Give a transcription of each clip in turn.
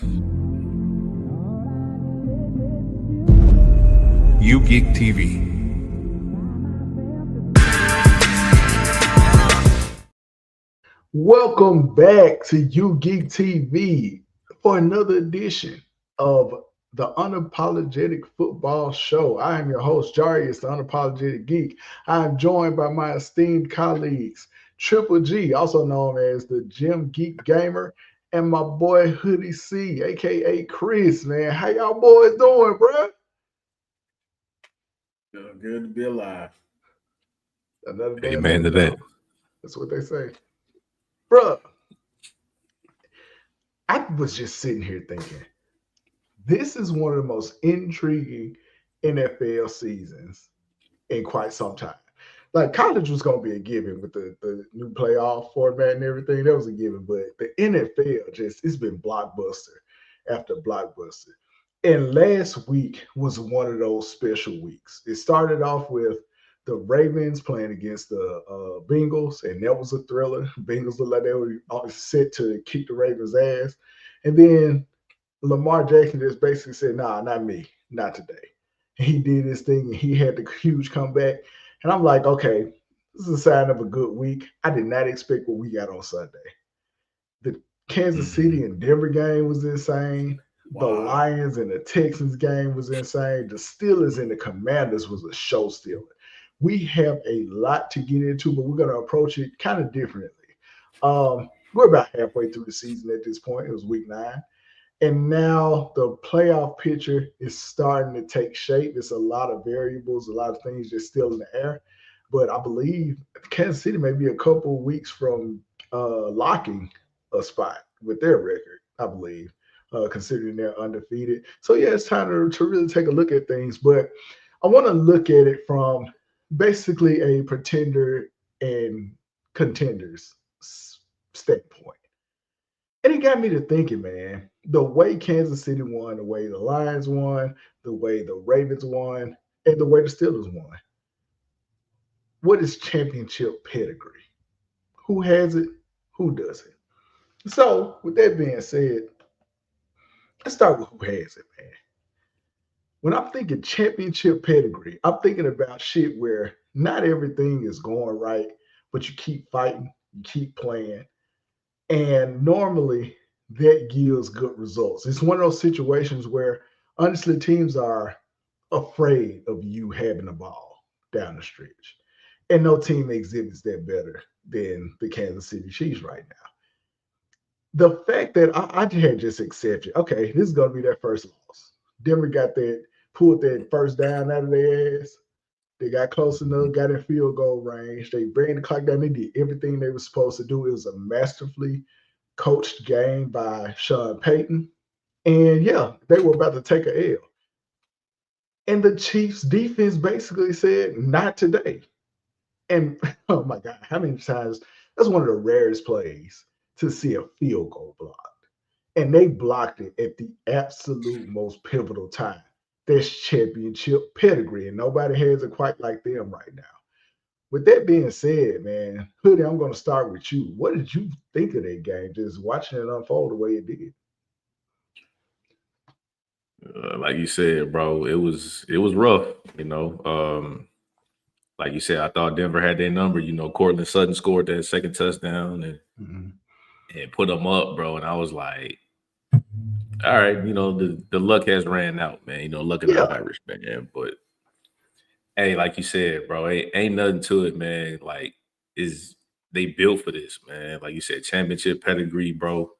U-GeekTV. Welcome back to U-GeekTV for another edition of the Unapologetic Football Show. I am your host, Jarius, the Unapologetic Geek. I am joined by my esteemed colleagues, Triple G, also known as the Gym Geek Gamer, and my boy Hoodie C, aka Chris. Man, how y'all boys doing, bro? Good to be alive. Another day. Amen to that. That's what they say. Bruh, I was just sitting here thinking, this is one of the most intriguing NFL seasons in quite some time. Like, college was going to be a given with the new playoff format and everything. That was a given. But the NFL it's been blockbuster after blockbuster. And last week was one of those special weeks. It started off with the Ravens playing against the Bengals, and that was a thriller. Bengals looked like they were set to kick the Ravens' ass. And then Lamar Jackson just basically said, nah, not me, not today. And he did his thing, and he had the huge comeback. And I'm like, okay, this is a sign of a good week. I did not expect what we got on Sunday. The Kansas City and Denver game was insane. The Lions and the Texans game was insane. The Steelers and the Commanders was a show stealer. We have a lot to get into, but we're going to approach it kind of differently. We're about halfway through the season at this point. It was week 9. And now the playoff picture is starting to take shape. It's a lot of variables, a lot of things just still in the air. But I believe Kansas City may be a couple of weeks from locking a spot with their record, I believe, considering they're undefeated. So, yeah, it's time to really take a look at things. But I want to look at it from basically a pretender and contenders standpoint. And it got me to thinking, man, the way Kansas City won, the way the Lions won, the way the Ravens won, and the way the Steelers won. What is championship pedigree? Who has it? Who doesn't? So, with that being said, let's start with who has it, man. When I'm thinking championship pedigree, I'm thinking about shit where not everything is going right, but you keep fighting, you keep playing, and normally that gives good results. It's one of those situations where honestly teams are afraid of you having the ball down the stretch. And no team exhibits that better than the Kansas City Chiefs right now. The fact that I had just accepted, okay, this is going to be their first loss. Denver pulled that first down out of their ass. They got close enough, got in field goal range. They ran the clock down. They did everything they were supposed to do. It was a masterfully coached game by Sean Payton. And, yeah, they were about to take a L. And the Chiefs' defense basically said, not today. And, oh, my God, how many times? That's one of the rarest plays to see a field goal blocked. And they blocked it at the absolute most pivotal time. That's championship pedigree, and nobody has it quite like them right now. With that being said, man, Hoodie, I'm going to start with you. What did you think of that game, just watching it unfold the way it did? Like you said, bro, it was rough, you know. Like you said, I thought Denver had their number. You know, Cortland Sutton scored that second touchdown and put them up, bro. And I was like, all right, you know, the luck has ran out, man. You know, luck in the Irish, man. But hey, like you said, bro, ain't nothing to it, man. Like, they built for this, man. Like you said, championship pedigree, bro.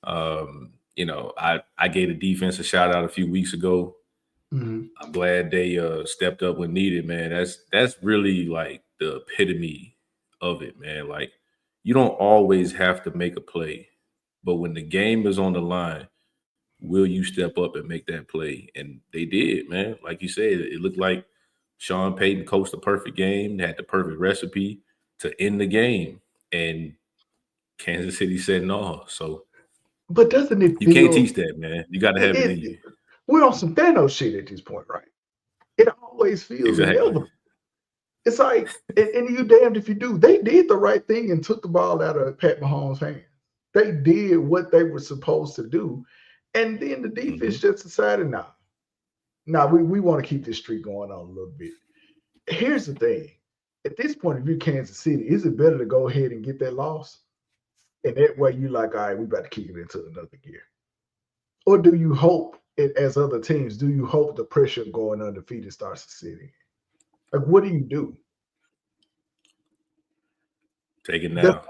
You know, I gave the defense a shout out a few weeks ago. I'm glad they stepped up when needed, man. That's really like the epitome of it, man. Like, you don't always have to make a play, but when the game is on the line, will you step up and make that play? And they did, man. Like you said, it looked like Sean Payton coached the perfect game, had the perfect recipe to end the game, and Kansas City said no. So, but doesn't it you can't teach that, man. You got to have it in you. We're on some Thanos shit at this point, right? It always feels inevitable. It's like, and you damned if you do. They did the right thing and took the ball out of Pat Mahomes' hands. They did what they were supposed to do. And then the defense just decided, nah, we want to keep this streak going on a little bit. Here's the thing. At this point, if you're Kansas City, is it better to go ahead and get that loss? And that way you like, all right, we about to kick it into another gear. Or do you hope, as other teams, do you hope the pressure of going undefeated starts to sit in? Like, what do you do? Take it now.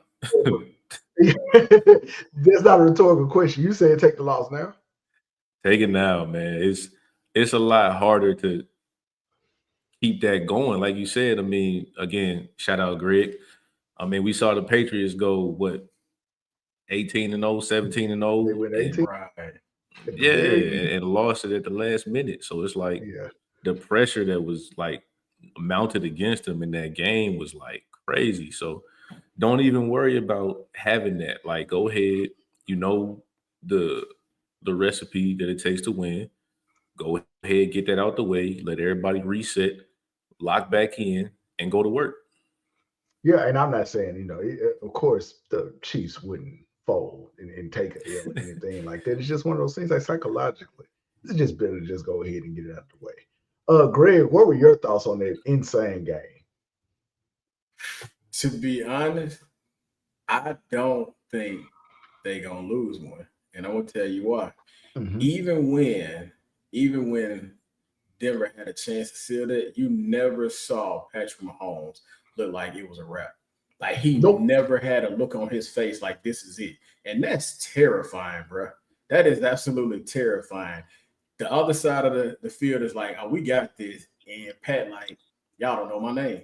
That's not a rhetorical question. You said take the loss now. Take it now, man. It's a lot harder to keep that going. Like you said, I mean, again, shout out Greg. I mean, we saw the Patriots go, what, 18-0, 17-0. They went 18. Yeah, and lost it at the last minute. So it's like the pressure that was like mounted against them in that game was like crazy. So don't even worry about having that. Like, go ahead, you know the recipe that it takes to win. Go ahead, get that out the way, let everybody reset, lock back in, and go to work. Yeah, and I'm not saying, of course, the Chiefs wouldn't fold and take a L or anything like that. It's just one of those things like psychologically. It's just better to just go ahead and get it out the way. Greg, what were your thoughts on that insane game? To be honest, I don't think they're going to lose one. And I'm going to tell you why. Mm-hmm. Even when Denver had a chance to seal it, you never saw Patrick Mahomes look like it was a wrap. Like he never had a look on his face like this is it. And that's terrifying, bro. That is absolutely terrifying. The other side of the field is like, oh, we got this. And Pat, like, y'all don't know my name.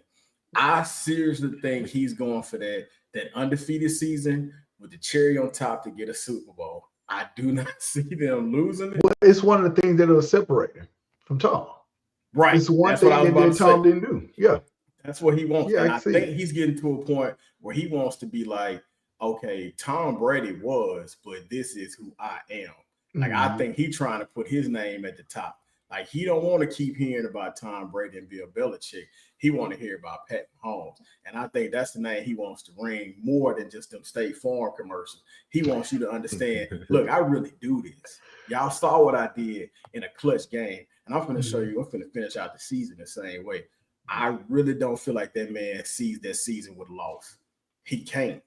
I seriously think he's going for that undefeated season with the cherry on top to get a Super Bowl. I do not see them losing it. Well, it's one of the things that will separate him from Tom. Right. It's one thing that Tom didn't do. Yeah. That's what he wants. Yeah, and I think he's getting to a point where he wants to be like, okay, Tom Brady was, but this is who I am. Like, I think he's trying to put his name at the top. Like, he don't want to keep hearing about Tom Brady and Bill Belichick. He want to hear about Pat Mahomes. And I think that's the name he wants to ring more than just them State Farm commercials. He wants you to understand, look, I really do this. Y'all saw what I did in a clutch game. And I'm going to show you, I'm going to finish out the season the same way. I really don't feel like that man sees that season with a loss. He can't.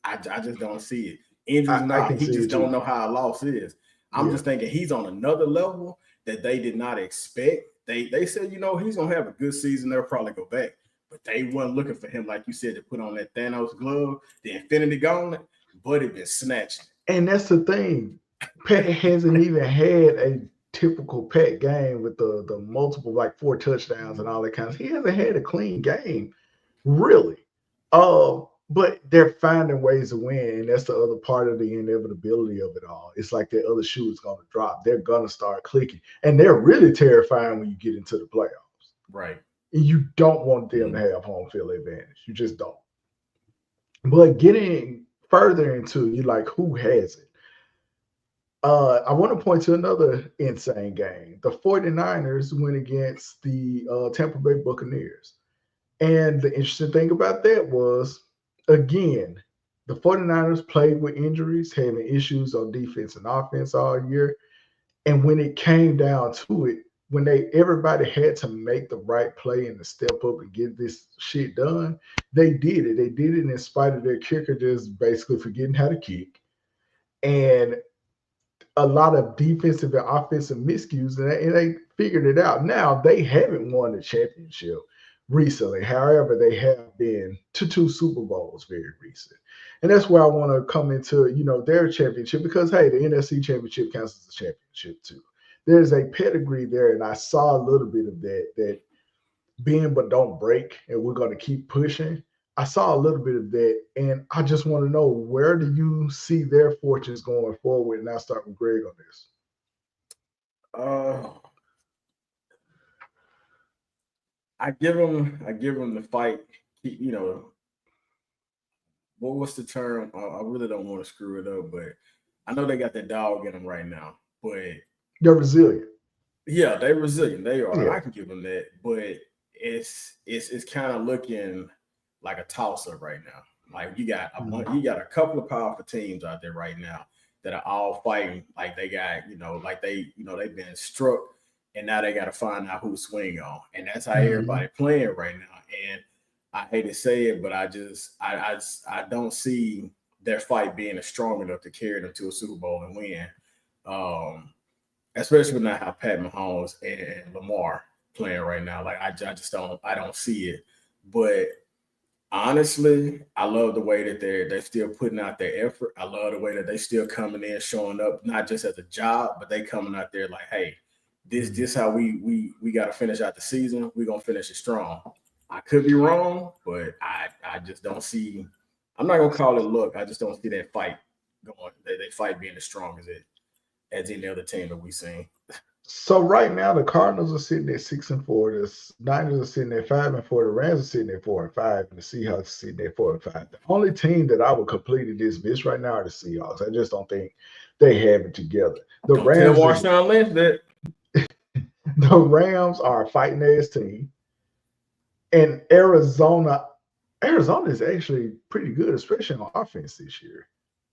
I just don't see it. Injuries not. He just don't know how a loss is. I'm just thinking he's on another level that they did not expect. They said, he's going to have a good season. They'll probably go back. But they weren't looking for him, like you said, to put on that Thanos glove, the Infinity Gauntlet, but it been snatching. And that's the thing. Pat hasn't even had a typical Pat game with the multiple, like 4 touchdowns and all that kind of stuff. He hasn't had a clean game, really. But they're finding ways to win, and that's the other part of the inevitability of it all. It's like the other shoe is going to drop. They're going to start clicking, and they're really terrifying when you get into the playoffs. Right. And you don't want them to have home field advantage. You just don't. But getting further into, you like, who has it? I want to point to another insane game. The 49ers went against the Tampa Bay Buccaneers. And the interesting thing about that was, again, the 49ers played with injuries, having issues on defense and offense all year. And when it came down to it, when everybody had to make the right play and to step up and get this shit done, they did it. They did it in spite of their kicker just basically forgetting how to kick. And a lot of defensive and offensive miscues, and they figured it out. Now, they haven't won the championship recently. However, they have been to 2 Super Bowls very recent. And that's where I want to come into, their championship, because, hey, the NFC championship counts as a championship too. There's a pedigree there, and I saw a little bit of that bend but don't break, and we're going to keep pushing. I saw a little bit of that, and I just want to know, where do you see their fortunes going forward? And I'll start with Greg on this. I give them the fight. What's the term? I really don't want to screw it up, but I know they got that dog in them right now. But they're resilient. Yeah, they're resilient. They are. Yeah. I can give them that, but it's kind of looking like a toss-up right now. Like you got a couple of powerful teams out there right now, that are all fighting like they got, like they've been struck, and now they got to find out who to swing on, and that's how everybody playing right now. And I hate to say it, but I don't see their fight being strong enough to carry them to a Super Bowl and win. Especially not how Pat Mahomes and Lamar playing right now. Like I don't see it. But honestly, I love the way that they're still putting out their effort. I love the way that they still coming in, showing up, not just as a job, but they coming out there like, hey, this how we got to finish out the season. We're gonna finish it strong. I could be wrong, but I just don't see. I'm not gonna call it luck. I just don't see that fight going. They fight being as strong as any other team that we've seen. So right now the Cardinals are sitting at 6-4. The Niners are sitting at 5-4. The Rams are sitting at 4-5, and the Seahawks are sitting at 4-5. The only team that I would completely dismiss right now are the Seahawks. I just don't think they have it together. The don't Rams tell Marshawn Lynch that. The Rams are a fighting ass team. And Arizona is actually pretty good, especially on offense this year.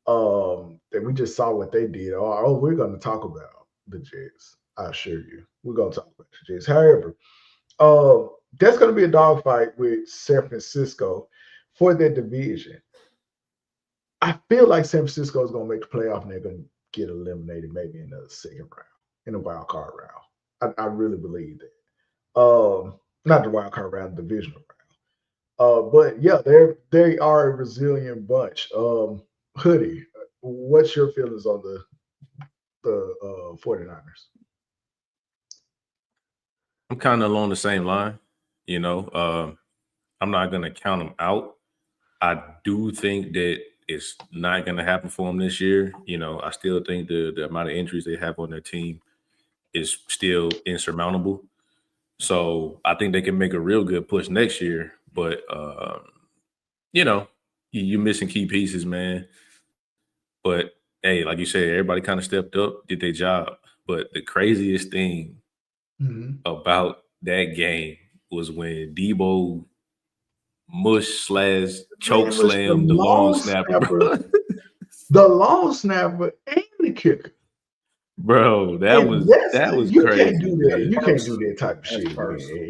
That we just saw what they did. Oh, we're going to talk about the Jets. I assure you, we're going to talk about the Jets. However, that's going to be a dogfight with San Francisco for that division. I feel like San Francisco is going to make the playoff, and they're going to get eliminated maybe in the second round, in the wild card round. I really believe that. Not the wild card round, the divisional round. But yeah, they are a resilient bunch. Hoodie, what's your feelings on the 49ers? I'm kind of along the same line. I'm not going to count them out. I do think that it's not going to happen for them this year. I still think the amount of injuries they have on their team is still insurmountable. So I think they can make a real good push next year. But, you're missing key pieces, man. But, hey, like you said, everybody kind of stepped up, did their job. But the craziest thing about that game was when Debo choke slam the long snapper, bro. The long snapper and the kicker. Bro, that was you crazy. Can't do that. You can't do that type of shit.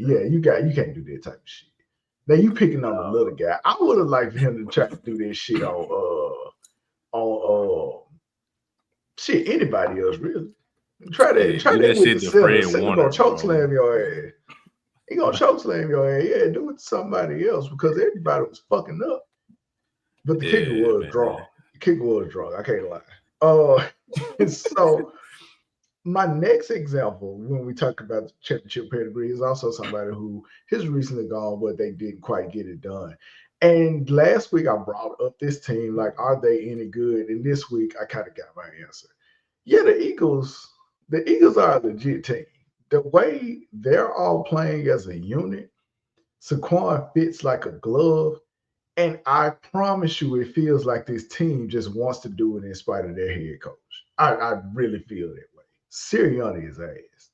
Yeah, you can't do that type of shit. Now you picking on the little guy. I would have liked for him to try to do this shit on anybody else really. Try that with the Fred Warner. Gonna choke slam your ass. He gonna choke slam your ass. Yeah, do it to somebody else because everybody was fucking up. But the kicker was drunk. The kicker was drunk. I can't lie. So my next example, when we talk about the championship pedigree, is also somebody who has recently gone, but they didn't quite get it done. And last week I brought up this team, like, are they any good? And this week I kind of got my answer. Yeah, the Eagles are a legit team. The way they're all playing as a unit, Saquon fits like a glove. And I promise you, it feels like this team just wants to do it in spite of their head coach. I really feel that way. Sirianni is ass.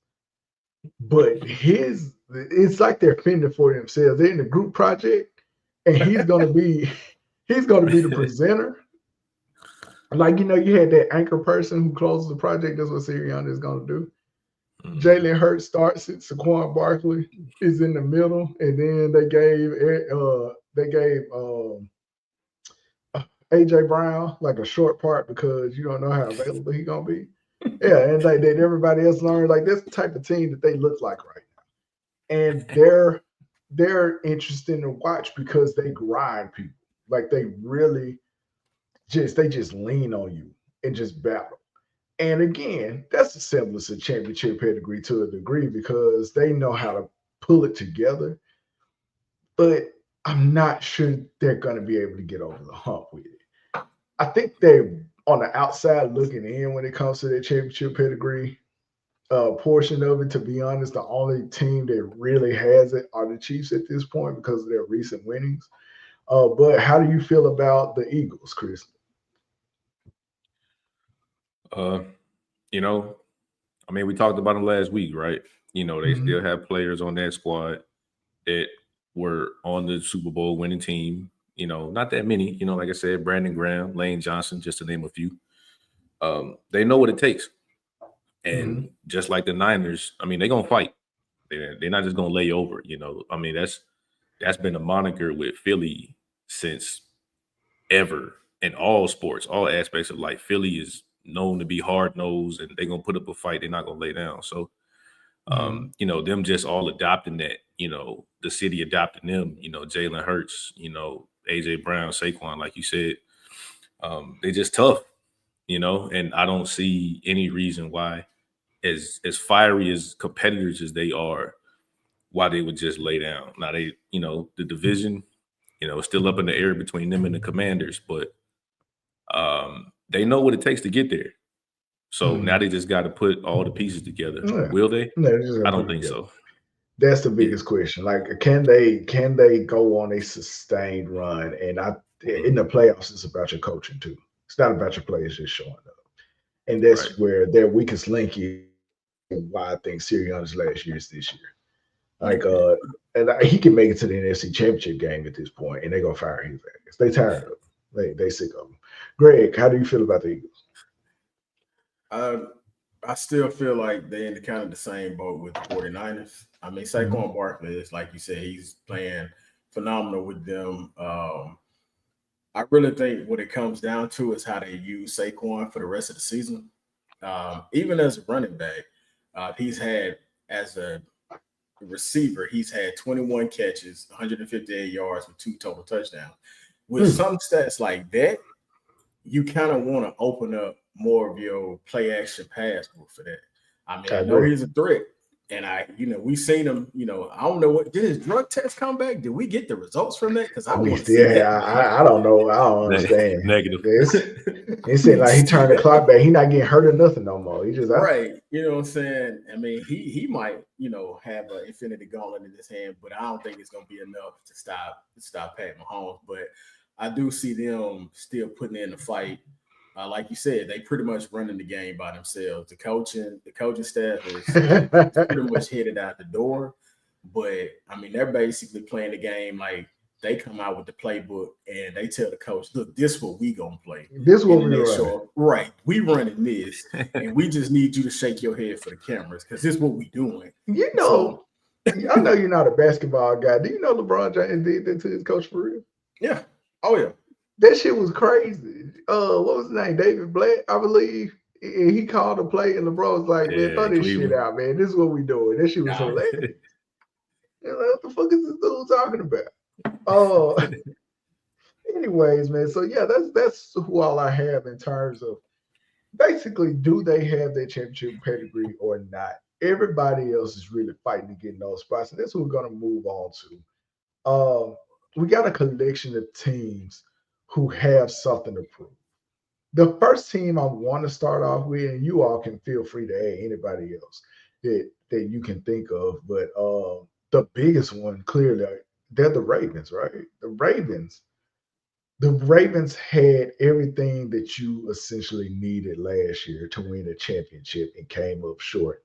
But it's like they're fending for themselves. They're in the group project, and he's gonna be the presenter. Like, you had that anchor person who closes the project. That's what Sirianni is gonna do. Jalen Hurts starts it. Saquon Barkley is in the middle, and then they gave AJ Brown like a short part because you don't know how available he's gonna be. Yeah, and they did everybody else learn. Like, that's the type of team that they look like right now, and they're interesting to watch because they grind people. Like, they really just lean on you and just battle. And again, that's the semblance of championship pedigree to a degree because they know how to pull it together. But I'm not sure they're going to be able to get over the hump with it. I think they're on the outside looking in when it comes to their championship pedigree portion of it. To be honest, the only team that really has it are the Chiefs at this point because of their recent winnings. But how do you feel about the Eagles, Chris? We talked about them last week, right? They still have players on that squad that were on the Super Bowl winning team. Not that many. Like I said, Brandon Graham, Lane Johnson, just to name a few. They know what it takes. And just like the Niners, I mean, they're going to fight. They're not just going to lay over, you know. I mean, that's been a moniker with Philly since ever in all sports, all aspects of life. Philly is known to be hard-nosed, and they're going to put up a fight. They're not going to lay down. So, you know, them just all adopting that, you know, the city adopting them, you know, Jalen Hurts, you know, A.J. Brown, Saquon, like you said. They're just tough, you know, and I don't see any reason why, as fiery as competitors as they are, why they would just lay down. Now they, you know, the division, you know, still up in the air between them and the Commanders, but they know what it takes to get there. So now they just got to put all the pieces together. Yeah. Will they? No, I don't think so. That's the biggest question. Like, can they go on a sustained run? And in the playoffs, it's about your coaching too. It's not about your players just showing up. And that's where their weakest link is. Why I think Sirianni's last year is this year. Like, and he can make it to the NFC Championship game at this point, and they're gonna fire his ass. They tired of him. They sick of him. Greg, how do you feel about the Eagles? I still feel like they're in kind of the same boat with the 49ers. I mean, Saquon Barkley is, like you said, he's playing phenomenal with them. I really think what it comes down to is how they use Saquon for the rest of the season. Even as a running back, he's had, as a receiver, he's had 21 catches, 158 yards with 2 total touchdowns. With some stats like that, you kind of want to open up more of your play action pass book for that. I mean, I know he's a threat. And we seen him, I don't know did his drug test come back? Did we get the results from that? Because I want to see that. I don't know. I don't understand. Negative. It seemed like he turned the clock back. He's not getting hurt or nothing no more. He just right. You know what I'm saying? I mean, he might, have an infinity gauntlet in his hand, but I don't think it's gonna be enough to stop Pat Mahomes. But I do see them still putting in the fight. Like you said, they pretty much running the game by themselves. The coaching staff is pretty much headed out the door. But I mean, they're basically playing the game like they come out with the playbook and they tell the coach, "Look, this is what we gonna play. This is what we run. Right? We running this, and we just need you to shake your head for the cameras because this is what we doing." I know you're not a basketball guy. Do you know LeBron James did that to his coach for real? Yeah. Oh yeah. That shit was crazy. What was his name? David Blatt, I believe. He called a play, and LeBron was like, "Man, throw this shit out, man. This is what we doing." That shit was hilarious. What the fuck is this dude talking about? Anyways, man. So yeah, that's who all I have in terms of basically, do they have their championship pedigree or not? Everybody else is really fighting to get in those spots, and that's what we're gonna move on to. We got a collection of teams who have something to prove. The first team I want to start off with, and you all can feel free to add anybody else that you can think of, but the biggest one, clearly, they're the Ravens, right? The Ravens had everything that you essentially needed last year to win a championship and came up short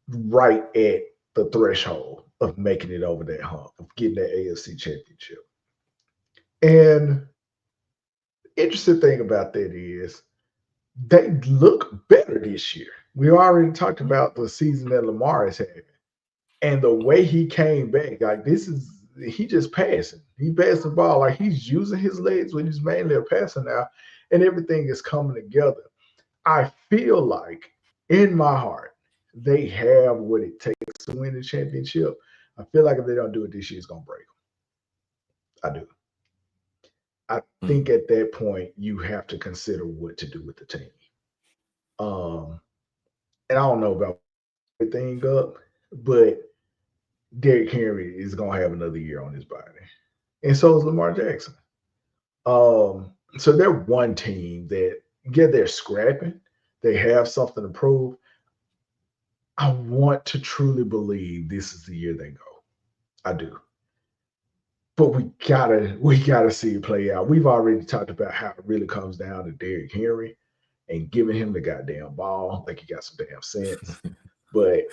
right at the threshold of making it over that hump, of getting that AFC championship. And interesting thing about that is they look better this year. We already talked about the season that Lamar is having. And the way he came back, like he just passing. He passed the ball. Like he's using his legs when he's mainly a passer now. And everything is coming together. I feel like in my heart, they have what it takes to win the championship. I feel like if they don't do it this year, it's going to break them. I do. I think at that point, you have to consider what to do with the team. And I don't know about everything up, but Derrick Henry is going to have another year on his body. And so is Lamar Jackson. So they're one team that, they're scrapping. They have something to prove. I want to truly believe this is the year they go. I do. But we gotta see it play out. We've already talked about how it really comes down to Derrick Henry and giving him the goddamn ball. Like he got some damn sense. But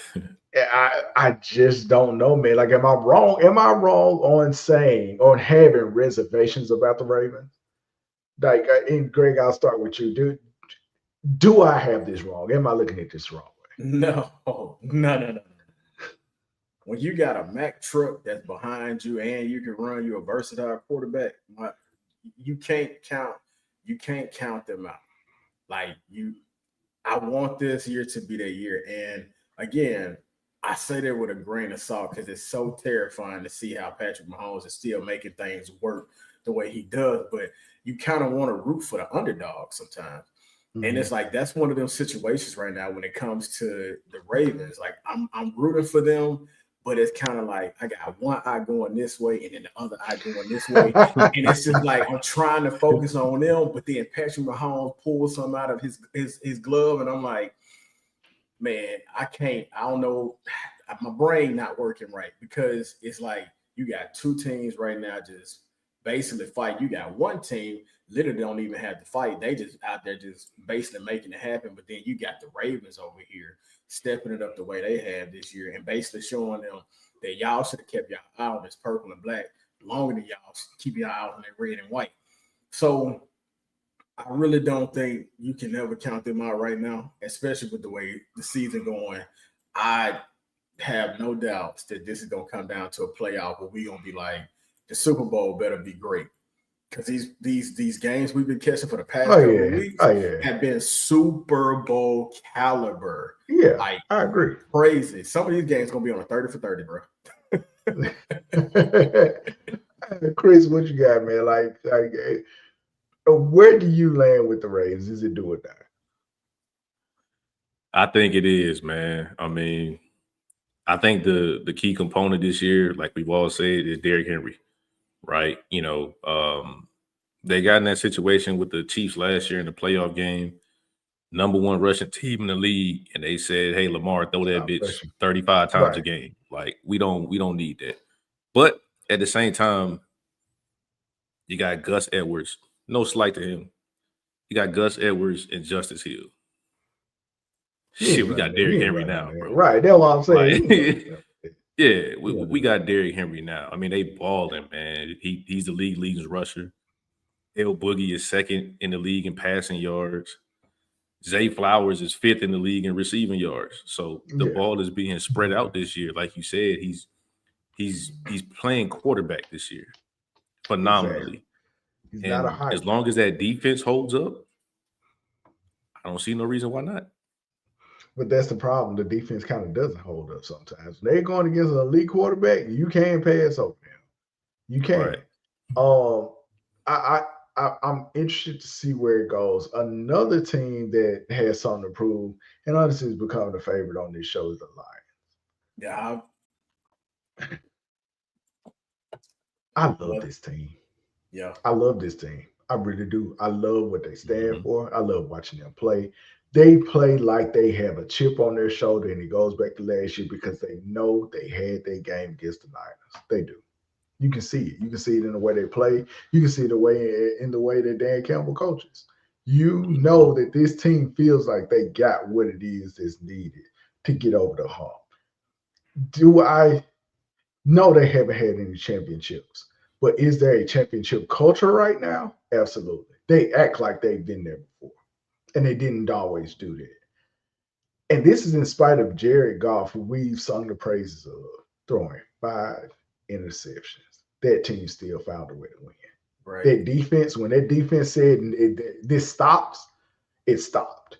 I just don't know, man. Like, am I wrong? Am I wrong on having reservations about the Ravens? Like, and Greg, I'll start with you, dude. Do I have this wrong? Am I looking at this wrong way? No. When you got a Mack truck that's behind you and you can run you a versatile quarterback, you can't count them out. Like I want this year to be their year. And again, I say that with a grain of salt because it's so terrifying to see how Patrick Mahomes is still making things work the way he does. But you kind of want to root for the underdog sometimes. Mm-hmm. And it's like that's one of them situations right now when it comes to the Ravens. Like I'm rooting for them, but it's kind of like I got one eye going this way and then the other eye going this way. And it's just like I'm trying to focus on them, but then Patrick Mahomes pulls something out of his glove, and I'm like, man, I don't know. My brain not working right because it's like you got two teams right now just basically fight. You got one team literally don't even have to fight. They just out there just basically making it happen. But then you got the Ravens over here stepping it up the way they have this year and basically showing them that y'all should have kept your eye on this purple and black longer than y'all keep your eye on that red and white. So I really don't think you can ever count them out right now, especially with the way the season going. I have no doubts that this is going to come down to a playoff where we're going to be like, the Super Bowl better be great. Because these games we've been catching for the past couple of weeks have been Super Bowl caliber. Yeah, like, I agree. Crazy. Some of these games going to be on a 30 for 30, bro. Chris, what you got, man? Like, where do you land with the Ravens? Is it do or die? I think it is, man. I mean, I think the key component this year, like we've all said, is Derrick Henry, right? You know, they got in that situation with the Chiefs last year in the playoff game, number one rushing team in the league, and they said, "Hey, Lamar, throw that bitch 35 times a game." Like we don't need that. But at the same time, you got Gus Edwards. No slight to him. You got Gus Edwards and Justice Hill. Shit, we got Derrick Henry now, bro. Right, that's what I'm saying. Yeah, we got Derrick Henry now. I mean, they balling, man. He's the leading rusher. L Boogie is second in the league in passing yards. Zay Flowers is fifth in the league in receiving yards. So the ball is being spread out this year. Like you said, he's playing quarterback this year phenomenally. He's and not a hype. As long as that defense holds up, I don't see no reason why not. But that's the problem. The defense kind of doesn't hold up sometimes. They're going against an elite quarterback. You can't pass over him. You can't. Right. I'm interested to see where it goes. Another team that has something to prove, and honestly is becoming the favorite on this show, is the Lions. Yeah. I love this team. Yeah. I love this team. I really do. I love what they stand for. I love watching them play. They play like they have a chip on their shoulder, and it goes back to last year because they know they had their game against the Niners. They do. You can see it. You can see it in the way they play. You can see it in the way that Dan Campbell coaches. You know that this team feels like they got what it is that's needed to get over the hump. Do I know they haven't had any championships? But is there a championship culture right now? Absolutely. They act like they've been there before, and they didn't always do that. And this is in spite of Jared Goff, who we've sung the praises of, throwing 5 interceptions. That team still found a way to win. Right. That defense, when that defense said this stops, it stopped.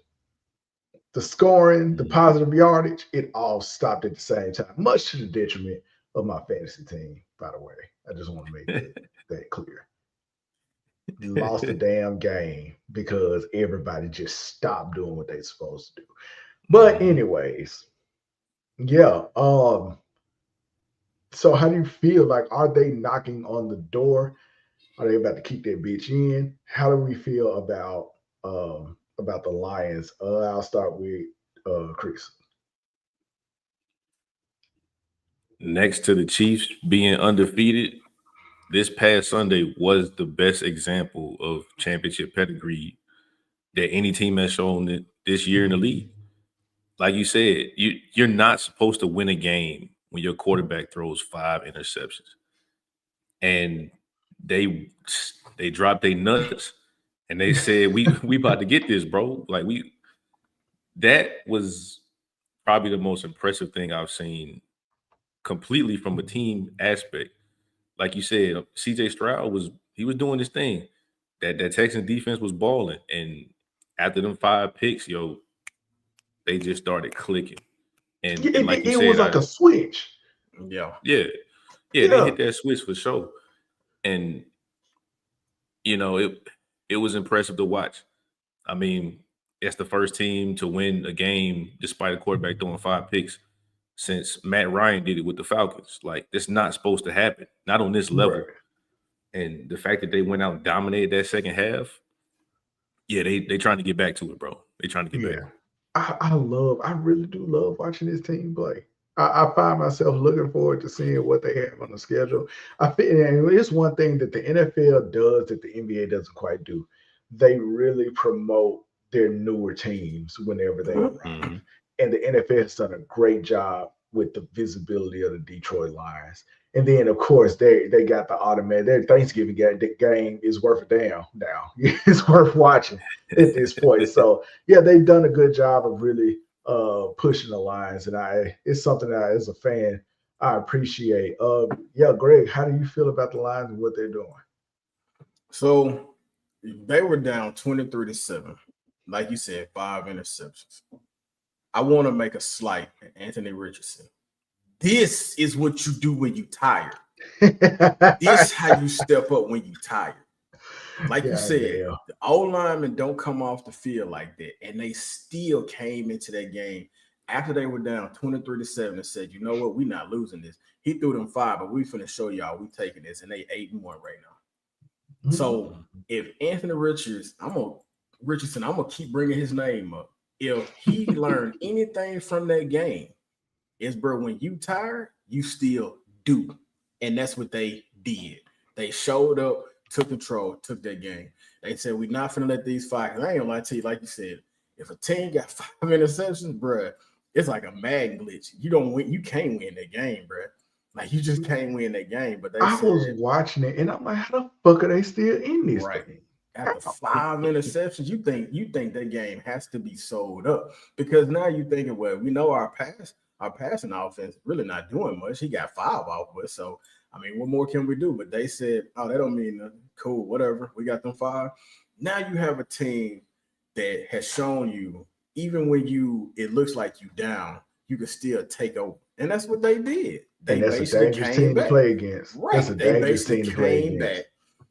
The scoring, the positive yardage, it all stopped at the same time, much to the detriment of my fantasy team, by the way. I just want to make that clear. Lost the damn game because everybody just stopped doing what they're supposed to do. But anyways, yeah. So how do you feel? Like, are they knocking on the door? Are they about to keep that bitch in? How do we feel about the Lions? I'll start with Chris. Next to the Chiefs being undefeated, this past Sunday was the best example of championship pedigree that any team has shown this year in the league. Like you said, you're not supposed to win a game when your quarterback throws 5 interceptions. And they dropped their nuts and they said, we about to get this, bro. Like that was probably the most impressive thing I've seen completely from a team aspect. Like you said, CJ Stroud was doing his thing. That Texans defense was balling. And after them 5 picks, they just started clicking. And like you it said, was like a switch. Yeah, they hit that switch for sure. And it was impressive to watch. I mean, it's the first team to win a game despite a quarterback throwing 5 picks since Matt Ryan did it with the Falcons. Like, that's not supposed to happen, not on this level. Right. And the fact that they went out and dominated that second half, they trying to get back to it, bro. They trying to get back. I really do love watching this team play. I find myself looking forward to seeing what they have on the schedule. I feel, and it's one thing that the NFL does that the NBA doesn't quite do. They really promote their newer teams whenever they arrive. Mm-hmm. And the NFL has done a great job with the visibility of the Detroit Lions. And then, of course, they got the automatic. Their Thanksgiving game is worth a damn now. It's worth watching at this point. So, they've done a good job of really pushing the Lions. And it's something that, as a fan, I appreciate. Greg, how do you feel about the Lions and what they're doing? So, they were down 23-7. Like you said, 5 interceptions. I want to make a slight at Anthony Richardson. This is what you do when you tired. This is how you step up when you tired. Like you said, the old linemen don't come off the field like that. And they still came into that game after they were down 23-7 and said, you know what, we're not losing this. He threw them 5, but we finna show y'all we taking this. And they 8-1 right now. Mm-hmm. So if Anthony Richardson, I'm gonna keep bringing his name up. If he learned anything from that game, is, bro, when you tired, you still do. And that's what they did. They showed up, took control, took that game. They said, we're not finna let these fight. And I ain't gonna lie to you, like you said, if a team got 5 interceptions, bro, it's like a mag glitch. You don't win, you can't win that game, bro. Like, you just can't win that game. But I was watching it and I'm like, how the fuck are they still in this thing? After 5 interceptions, you think that game has to be sold up, because now you're thinking, well, we know our passing offense really not doing much. He got 5 off of us, so I mean, what more can we do? But they said, oh, that don't mean nothing. Cool, whatever. We got them 5. Now you have a team that has shown you, even when it looks like you down, you can still take over, and that's what they did. And that's a dangerous team to play against. Right, that's a dangerous team to play against.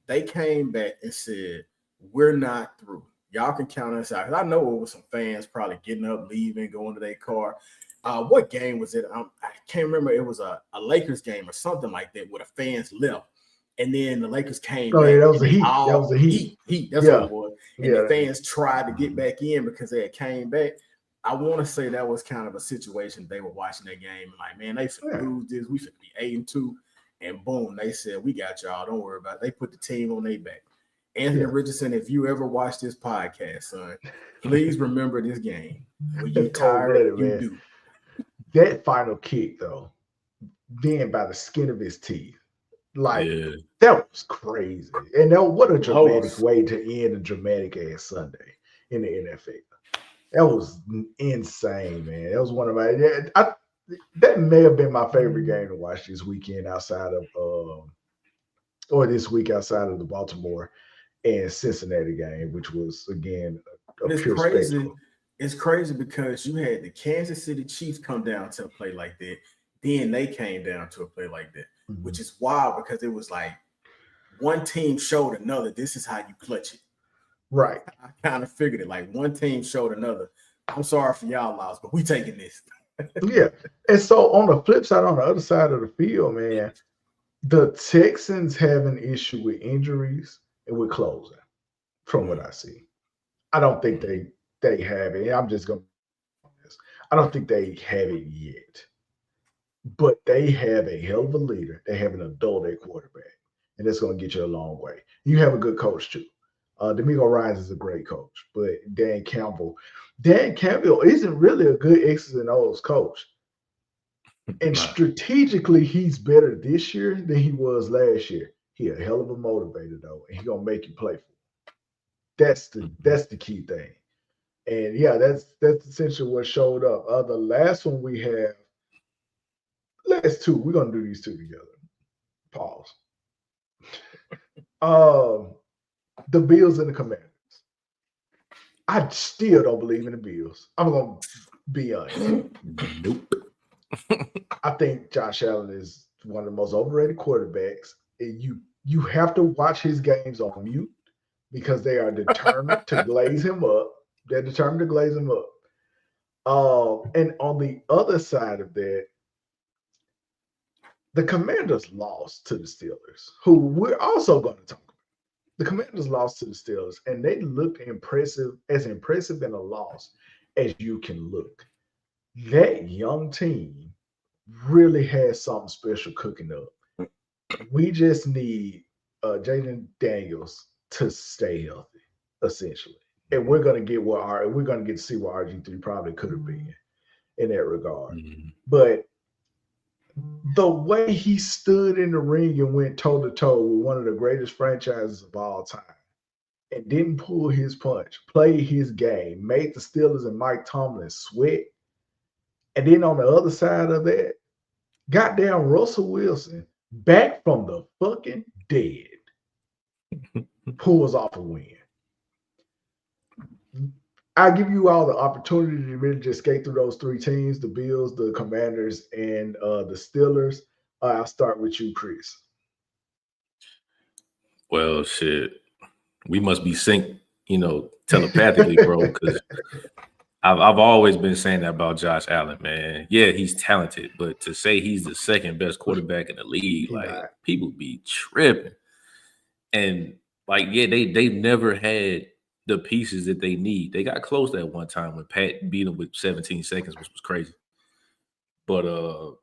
They came back and said, we're not through. Y'all can count us out. I know it was some fans probably getting up, leaving, going to their car. What game was it? I can't remember. It was a Lakers game or something like that where the fans left. And then the Lakers came back. Yeah, that was a Heat. That was a Heat. That's what it was. And the fans tried to get back in because they had came back. I want to say that was kind of a situation. They were watching that game and like, man, they finna lose this. We finna be 8-2. And boom, they said, we got y'all. Don't worry about it. They put the team on their back. Anthony Richardson, if you ever watch this podcast, son, please remember this game. When you're tired, you do. That final kick, though, being by the skin of his teeth, like, that was crazy. And what a dramatic way to end a dramatic-ass Sunday in the NFL. That was insane, man. That was one of my that may have been my favorite game to watch this weekend outside of this week outside of the Baltimore and Cincinnati game, which was, again, a pure spectacle. It's crazy because you had the Kansas City Chiefs come down to a play like that. Then they came down to a play like that, which is wild because it was like one team showed another, this is how you clutch it. Right. I kind of figured it. Like, one team showed another, I'm sorry for y'all loss, but we taking this. Yeah. And so on the flip side, on the other side of the field, man, the Texans have an issue with injuries and with closing, from what I see. I don't think they have it. I'm just going to be honest. I don't think they have it yet. But they have a hell of a leader. They have an adult at quarterback. And it's going to get you a long way. You have a good coach, too. D'Amico Ryans is a great coach. But Dan Campbell isn't really a good X's and O's coach. And strategically, he's better this year than he was last year. He a hell of a motivator, though, and he's gonna make you play for him. That's the key thing. And yeah, that's essentially what showed up. The last one we have, last two, we're gonna do these two together. Pause. The Bills and the Commanders. I still don't believe in the Bills. I'm gonna be honest. Nope. I think Josh Allen is one of the most overrated quarterbacks. And you have to watch his games on mute because they are determined to glaze him up. They're determined to glaze him up. And on the other side of that, the Commanders lost to the Steelers, who we're also going to talk about. The Commanders lost to the Steelers, and they looked impressive in a loss as you can look. That young team really has something special cooking up. We just need Jaden Daniels to stay healthy, essentially, and we're going to get to see what RG3 probably could have been in that regard. Mm-hmm. But the way he stood in the ring and went toe to toe with one of the greatest franchises of all time, and didn't pull his punch, played his game, made the Steelers and Mike Tomlin sweat, and then on the other side of that, goddamn Russell Wilson, back from the fucking dead, pulls off a win. I give you all the opportunity to really just skate through those three teams: the Bills, the Commanders, and the Steelers. I'll start with you, Chris. Well, shit, we must be synced, telepathically, bro. Because I've always been saying that about Josh Allen, man. Yeah, he's talented, but to say he's the second best quarterback in the league, people be tripping. And they've never had the pieces that they need. They got close that one time when Pat beat them with 17 seconds, which was crazy. But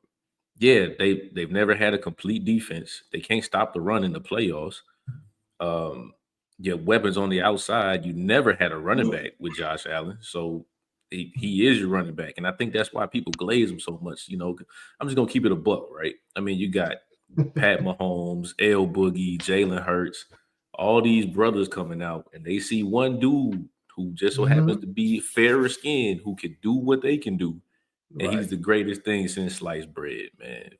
they've never had a complete defense. They can't stop the run in the playoffs. Weapons on the outside. You never had a running back with Josh Allen, so he is your running back, and I think that's why people glaze him so much. I'm just gonna keep it a buck, right? I mean, you got Pat Mahomes, L Boogie, Jalen Hurts. All these brothers coming out, and they see one dude who just so happens to be fairer skinned, who can do what they can do, and he's the greatest thing since sliced bread, man.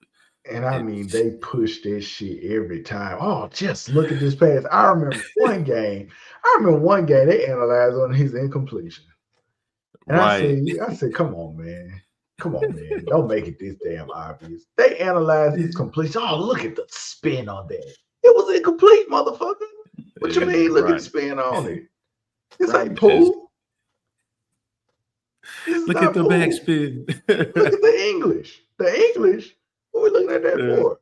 And I mean, they push this shit every time. Oh, just look at this pass. I remember one game they analyzed on his incompletion, and I said, come on, man. Don't make it this damn obvious. They analyzed his completion. Oh, look at the spin on that. It was incomplete, motherfucker. What you mean? Look at the spin on it. This ain't pool. Look at the backspin. Look at the English. What are we looking at that for?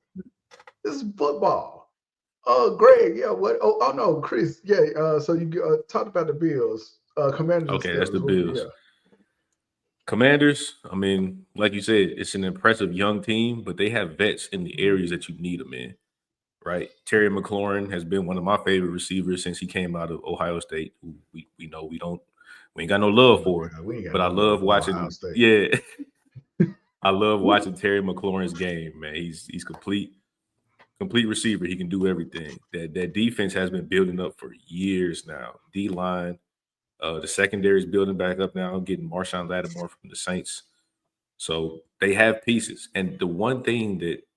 This is football. Greg, yeah. What? Oh no, Chris. Yeah. So you talked about the Bills. Commanders. Okay, that's the Bills. Yeah. Commanders. I mean, like you said, it's an impressive young team, but they have vets in the areas that you need them in. Right, Terry McLaurin has been one of my favorite receivers since he came out of Ohio State. Who we know we ain't got no love for, but I love watching. Yeah, I love watching Terry McLaurin's game, man. He's complete receiver. He can do everything. That defense has been building up for years now. D-line, the secondary is building back up now, getting Marshawn Lattimore from the Saints. So they have pieces. And the one thing that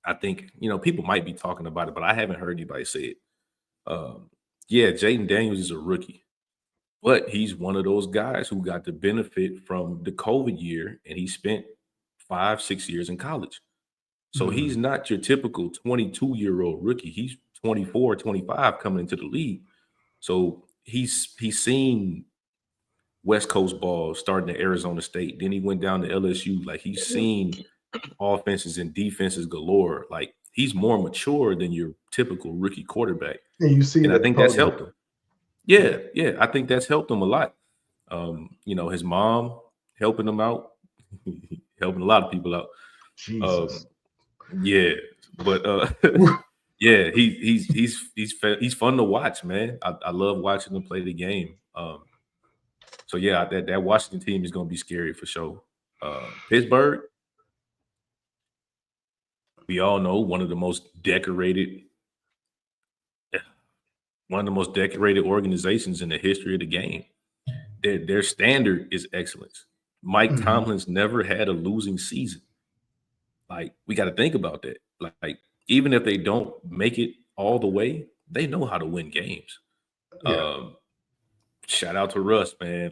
I think, people might be talking about it, but I haven't heard anybody say it. Jaden Daniels is a rookie, but he's one of those guys who got the benefit from the COVID year, and he spent 5-6 years in college. So he's not your typical 22-year-old rookie. He's 24, 25 coming into the league. So he's seen West Coast ball starting at Arizona State. Then he went down to LSU. Like, he's seen offenses and defenses galore. Like, he's more mature than your typical rookie quarterback. And you see, and I think that's helped him. Yeah, I think that's helped him a lot. His mom helping him out, helping a lot of people out. Jesus. He's fun to watch, man. I love watching him play the game. That Washington team is going to be scary for sure. Pittsburgh, we all know one of the most decorated organizations in the history of the game. their standard is excellence. Mike Tomlin's never had a losing season. Like, we got to think about that. Like, even if they don't make it all the way, they know how to win games. Yeah. Shout out to Russ, man.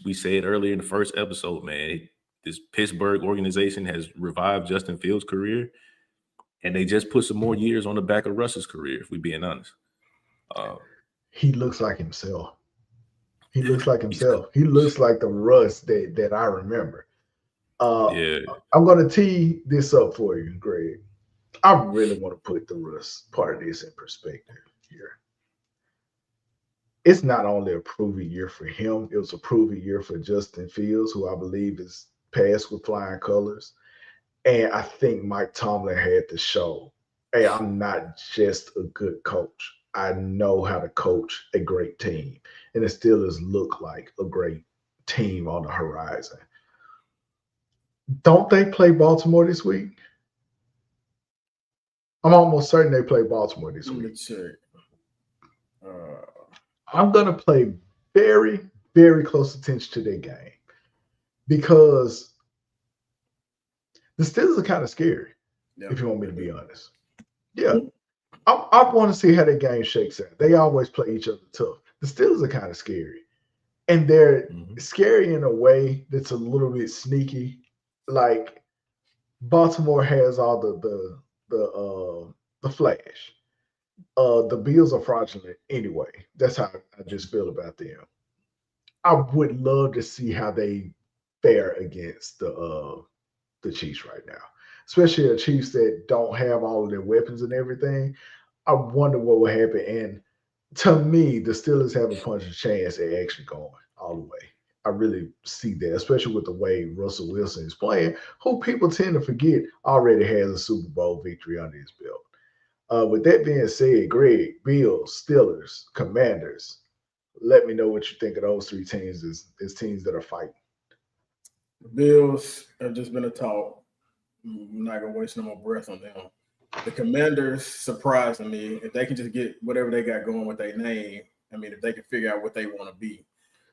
We said earlier in the first episode, man, this Pittsburgh organization has revived Justin Fields' career, and they just put some more years on the back of Russ's career, if we're being honest. He looks like himself. He looks like himself. He looks like the Russ that I remember. I'm going to tee this up for you, Greg. I really want to put the Russ part of this in perspective here. It's not only a proven year for him, it was a proven year for Justin Fields, who I believe is passed with flying colors. And I think Mike Tomlin had to show, hey, I'm not just a good coach. I know how to coach a great team. And the Steelers look like a great team on the horizon. Don't they play Baltimore this week? I'm almost certain they play Baltimore this week. I'm going to pay very, very close attention to their game because the Steelers are kind of scary, if you want me to be honest. Yeah. I want to see how their game shakes out. They always play each other tough. The Steelers are kind of scary. And they're scary in a way that's a little bit sneaky. Like, Baltimore has all the flash. The Bills are fraudulent anyway. That's how I just feel about them. I would love to see how they fare against the Chiefs right now, especially the Chiefs that don't have all of their weapons and everything. I wonder what will happen. And to me, the Steelers have a punch of chance at actually going all the way. I really see that, especially with the way Russell Wilson is playing, who people tend to forget already has a Super Bowl victory under his belt. With that being said, Greg, Bills, Steelers, Commanders, let me know what you think of those three teams as teams that are fighting. The Bills have just been a talk. I'm not going to waste no more breath on them. The Commanders surprising me. If they can just get whatever they got going with their name, I mean, if they can figure out what they want to be,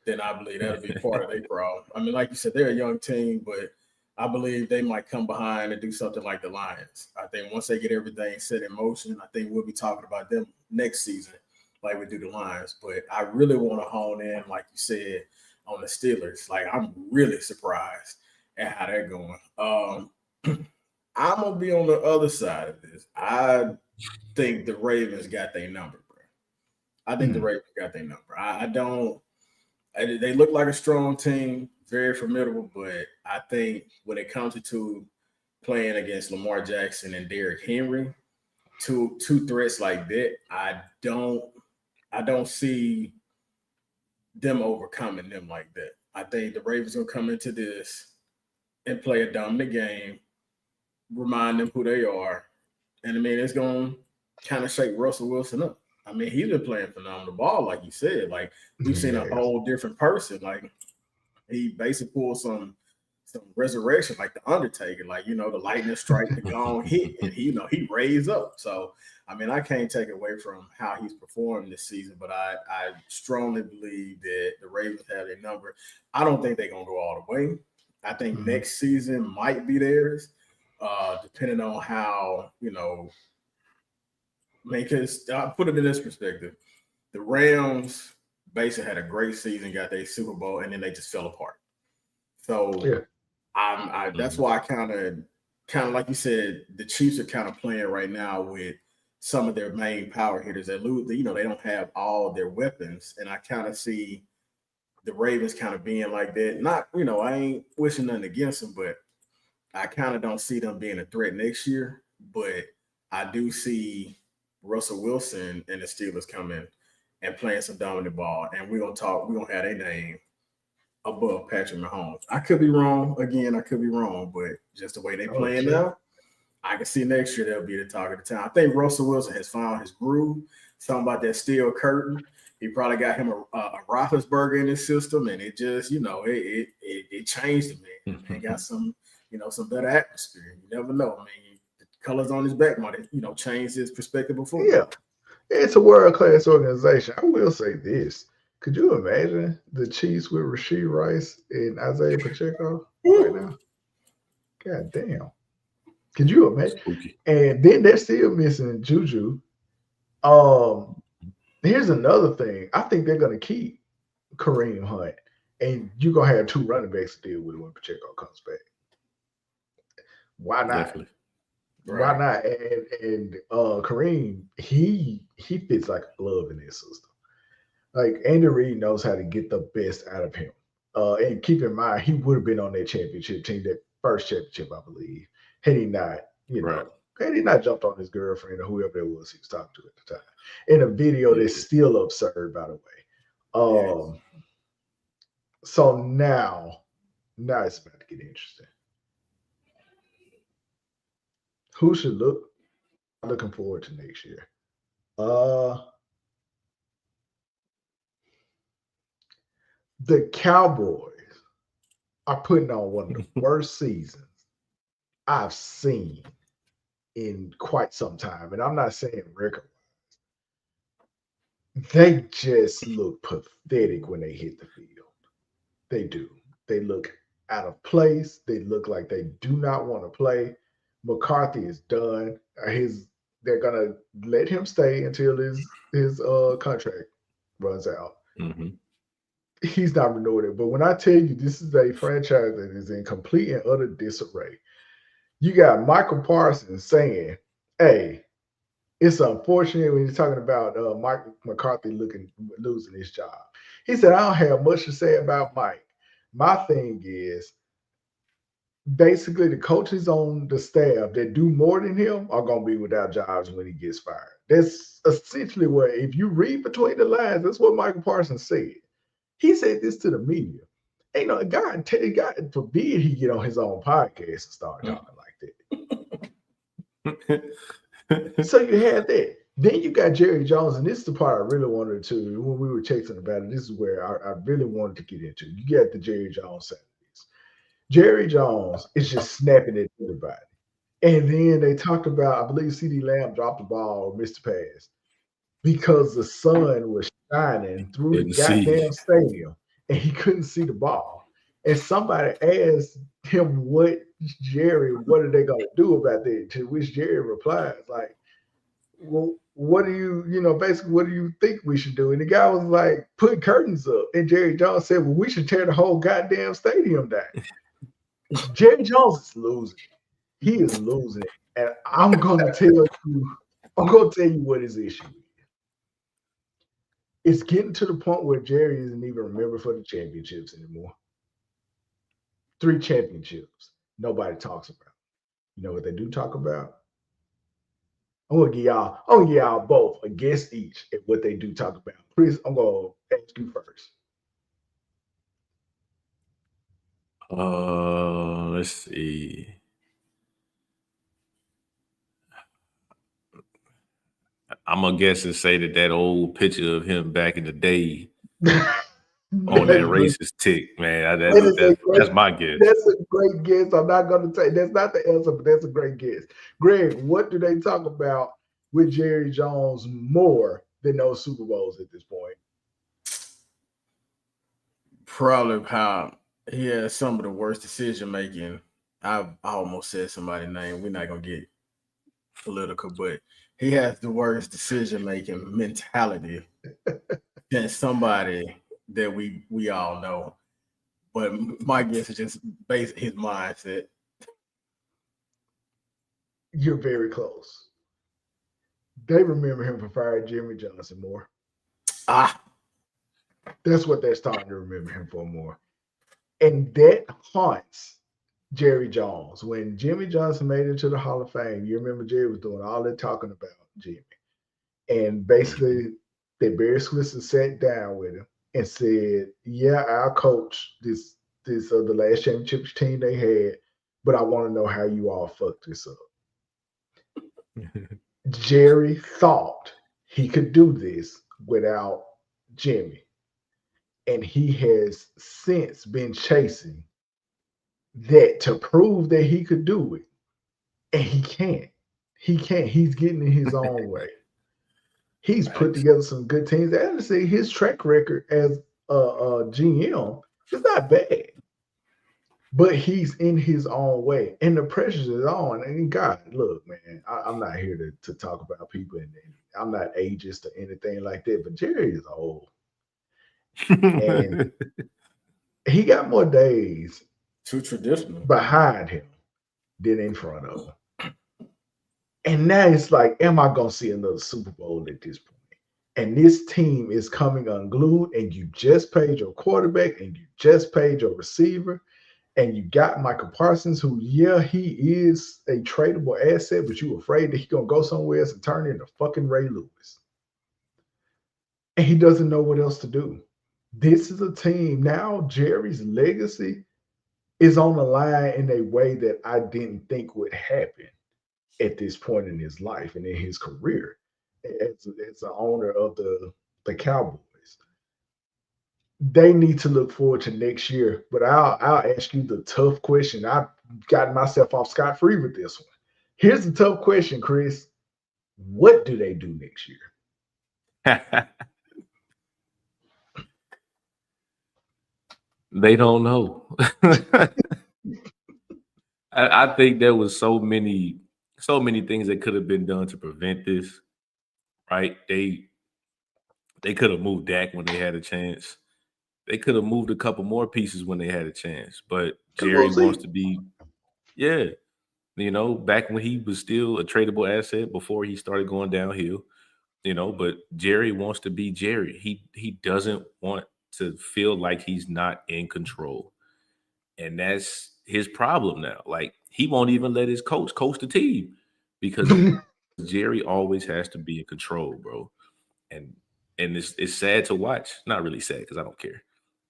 then I believe that'll be part of their problem. I mean, like you said, they're a young team, but I believe they might come behind and do something like the Lions. I think once they get everything set in motion, I think we'll be talking about them next season like we do the Lions. But I really want to hone in, like you said, on the Steelers. Like, I'm really surprised at how they're going. I'm going to be on the other side of this. I think the Ravens got their number, bro. I think the Ravens got their number. They look like a strong team, very formidable, but I think when it comes to playing against Lamar Jackson and Derrick Henry, two threats like that, I don't see them overcoming them like that. I think the Ravens will come into this and play a dominant game, remind them who they are, and I mean, it's going to kind of shake Russell Wilson up. I mean, he's been playing phenomenal ball, like you said. Like, we've seen a whole different person. Like, he basically pulled some resurrection, like the Undertaker, like, the lightning strike, the gong hit, and he raised up. So, I mean, I can't take away from how he's performed this season, but I strongly believe that the Ravens have their number. I don't think they're gonna go all the way. I think next season might be theirs, depending on how because I'll put it in this perspective. The Rams basically had a great season, got their Super Bowl, and then they just fell apart. So that's why I kind of like you said, the Chiefs are kind of playing right now with some of their main power hitters that lose. They don't have all their weapons, and I kind of see the Ravens kind of being like that. Not, I ain't wishing nothing against them, but I kind of don't see them being a threat next year. But I do see Russell Wilson and the Steelers coming and playing some dominant ball, and we're gonna have their name above Patrick Mahomes. I could be wrong. Again, I could be wrong, but just the way they playing now, I can see next year they'll be the talk of the town. I think Russell Wilson has found his groove. Something about that steel curtain. He probably got him a Roethlisberger in his system, and it just, it changed him, man. He got some better atmosphere. You never know. I mean, the colors on his back might have, changed his perspective before. Yeah. It's a world-class organization. I will say this. Could you imagine the Chiefs with Rashee Rice and Isaiah Pacheco right now? God damn. Could you imagine? Spooky. And then they're still missing Juju. Here's another thing. I think they're going to keep Kareem Hunt, and you're going to have 2 running backs to deal with when Pacheco comes back. Why not? Definitely. Why not? And Kareem, he fits like a glove in this system. Like Andy Reid knows how to get the best out of him. And keep in mind, he would have been on that championship team, that first championship, I believe, had he not, had he not jumped on his girlfriend or whoever it was he was talking to at the time. In a video that's still absurd, by the way. So now it's about to get interesting. Who should looking forward to next year? The Cowboys are putting on one of the worst seasons I've seen in quite some time. And I'm not saying record. They just look pathetic when they hit the field. They do. They look out of place. They look like they do not want to play. McCarthy is done. They're gonna let him stay until his contract runs out. Mm-hmm. He's not renewing it. But when I tell you this is a franchise that is in complete and utter disarray, you got Michael Parsons saying, "Hey, it's unfortunate when you're talking about Mike McCarthy losing his job." He said, "I don't have much to say about Mike. My thing is, basically the coaches on the staff that do more than him are going to be without jobs when he gets fired." That's essentially what, if you read between the lines, that's what Michael Parsons said. He said this to the media. Ain't no God forbid he get on his own podcast and start talking like that. So you had that. Then you got Jerry Jones, and this is the part I really wanted to, when we were texting about it, this is where I really wanted to get into. You got the Jerry Jones side. Jerry Jones is just snapping at everybody. And then they talked about, I believe CeeDee Lamb dropped the ball or missed the pass because the sun was shining through the goddamn stadium and he couldn't see the ball. And somebody asked him, what are they going to do about that? To which Jerry replies, like, well, what do you think we should do? And the guy was like, put curtains up. And Jerry Jones said, well, we should tear the whole goddamn stadium down. Jerry Jones is losing. He is losing it. And I'm gonna tell you what his issue is. It's getting to the point where Jerry isn't even remembered for the championships anymore. 3 championships. Nobody talks about. You know what they do talk about? I'm gonna give y'all both a guess each at what they do talk about. Chris, I'm gonna ask you first. Let's see. I'm gonna guess and say that old picture of him back in the day on that racist tick, man. That's my guess. That's a great guess. I'm not gonna say that's not the answer, but that's a great guess. Greg, what do they talk about with Jerry Jones more than those Super Bowls at this point? Probably how he has some of the worst decision making. I almost said somebody's name. We're not gonna get political, but he has the worst decision making mentality than somebody that we all know. But my guess is just based his mindset. You're very close. They remember him for firing Jimmy Johnson more. That's what they're starting to remember him for more. And that haunts Jerry Jones. When Jimmy Johnson made it to the Hall of Fame, you remember Jerry was doing all that talking about Jimmy. And basically, that Barry Switzer sat down with him and said, yeah, I'll coach this the last championship team they had, but I want to know how you all fucked this up. Jerry thought he could do this without Jimmy. And he has since been chasing that to prove that he could do it. And he can't. He can't. He's getting in his own way. He's put together some good teams. And to say his track record as a GM is not bad. But he's in his own way, and the pressure is on. And God, look, man, I'm not here to talk about people, and I'm not ageist or anything like that. But Jerry is old, and he got more days too traditional behind him than in front of him. And now it's like, am I gonna see another Super Bowl at this point? And this team is coming unglued, and you just paid your quarterback, and you just paid your receiver. And you got Michael Parsons, who, yeah, he is a tradable asset, but you afraid that he's going to go somewhere else and turn into fucking Ray Lewis. And he doesn't know what else to do. This is a team now, Jerry's legacy is on the line in a way that I didn't think would happen at this point in his life and in his career as the owner of the Cowboys. They need to look forward to next year. But I'll ask you the tough question. I've gotten myself off scot-free with this one. Here's the tough question, Chris. What do they do next year? They don't know. I think there was so many things that could have been done to prevent this. Right? They could have moved Dak when they had a chance. They could have moved a couple more pieces when they had a chance, but Jerry wants to be, back when he was still a tradable asset before he started going downhill, but Jerry wants to be Jerry. He doesn't want to feel like he's not in control. And that's his problem now. Like, he won't even let his coach the team because Jerry always has to be in control, bro. And it's sad to watch. Not really sad because I don't care.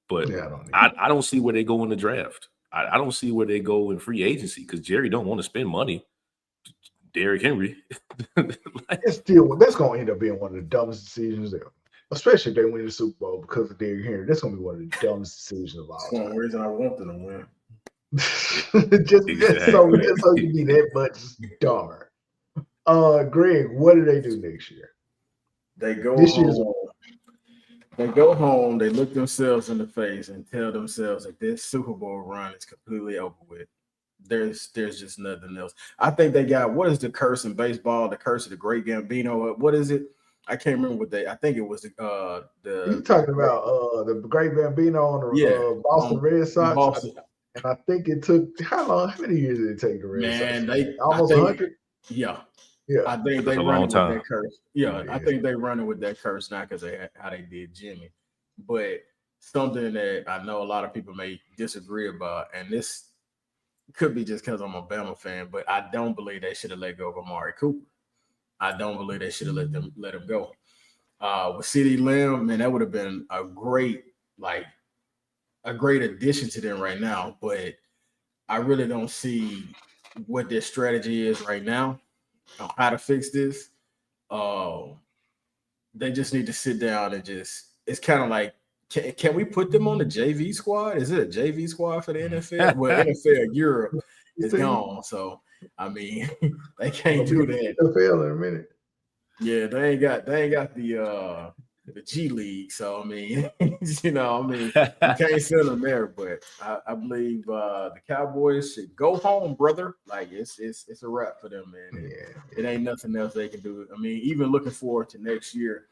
But I don't see where they go in the draft. I don't see where they go in free agency because Jerry don't want to spend money. Derrick Henry. That's going to end up being one of the dumbest decisions ever, especially if they win the Super Bowl because of Derrick Henry. That's going to be one of the dumbest decisions of all time. That's one reason I want them to win. just so you be that much dumber. Greg, what do they do next year? They go home. They go home, they look themselves in the face and tell themselves that this Super Bowl run is completely over with. There's just nothing else. I think they got, what is the curse in baseball? The curse of the Great Gambino. What is it? I can't remember what I think it was the you talking about the Great Gambino on the Boston Red Sox. Boston. And I think it took how many years did it take the Red Sox? Almost 100? Yeah. Yeah, I think they running with that curse. Yeah, I think they running with that curse now because how they did Jimmy. But something that I know a lot of people may disagree about, and this could be just because I'm a Bama fan, but I don't believe they should have let go of Amari Cooper. I don't believe they should have let him go. With CeeDee Lamb, man, that would have been a great addition to them right now. But I really don't see what their strategy is right now on how to fix this. They just need to sit down and it's kind of like, can we put them on the JV squad? Is it a JV squad for the NFL? Well, NFL Europe is gone. So, I mean, they can't do that. NFL in a minute. Yeah, they ain't got the G League. So, I mean, you can't send them there. But I believe the Cowboys should go home, brother. Like, it's a wrap for them, man. It ain't nothing else they can do. I mean, even looking forward to next year,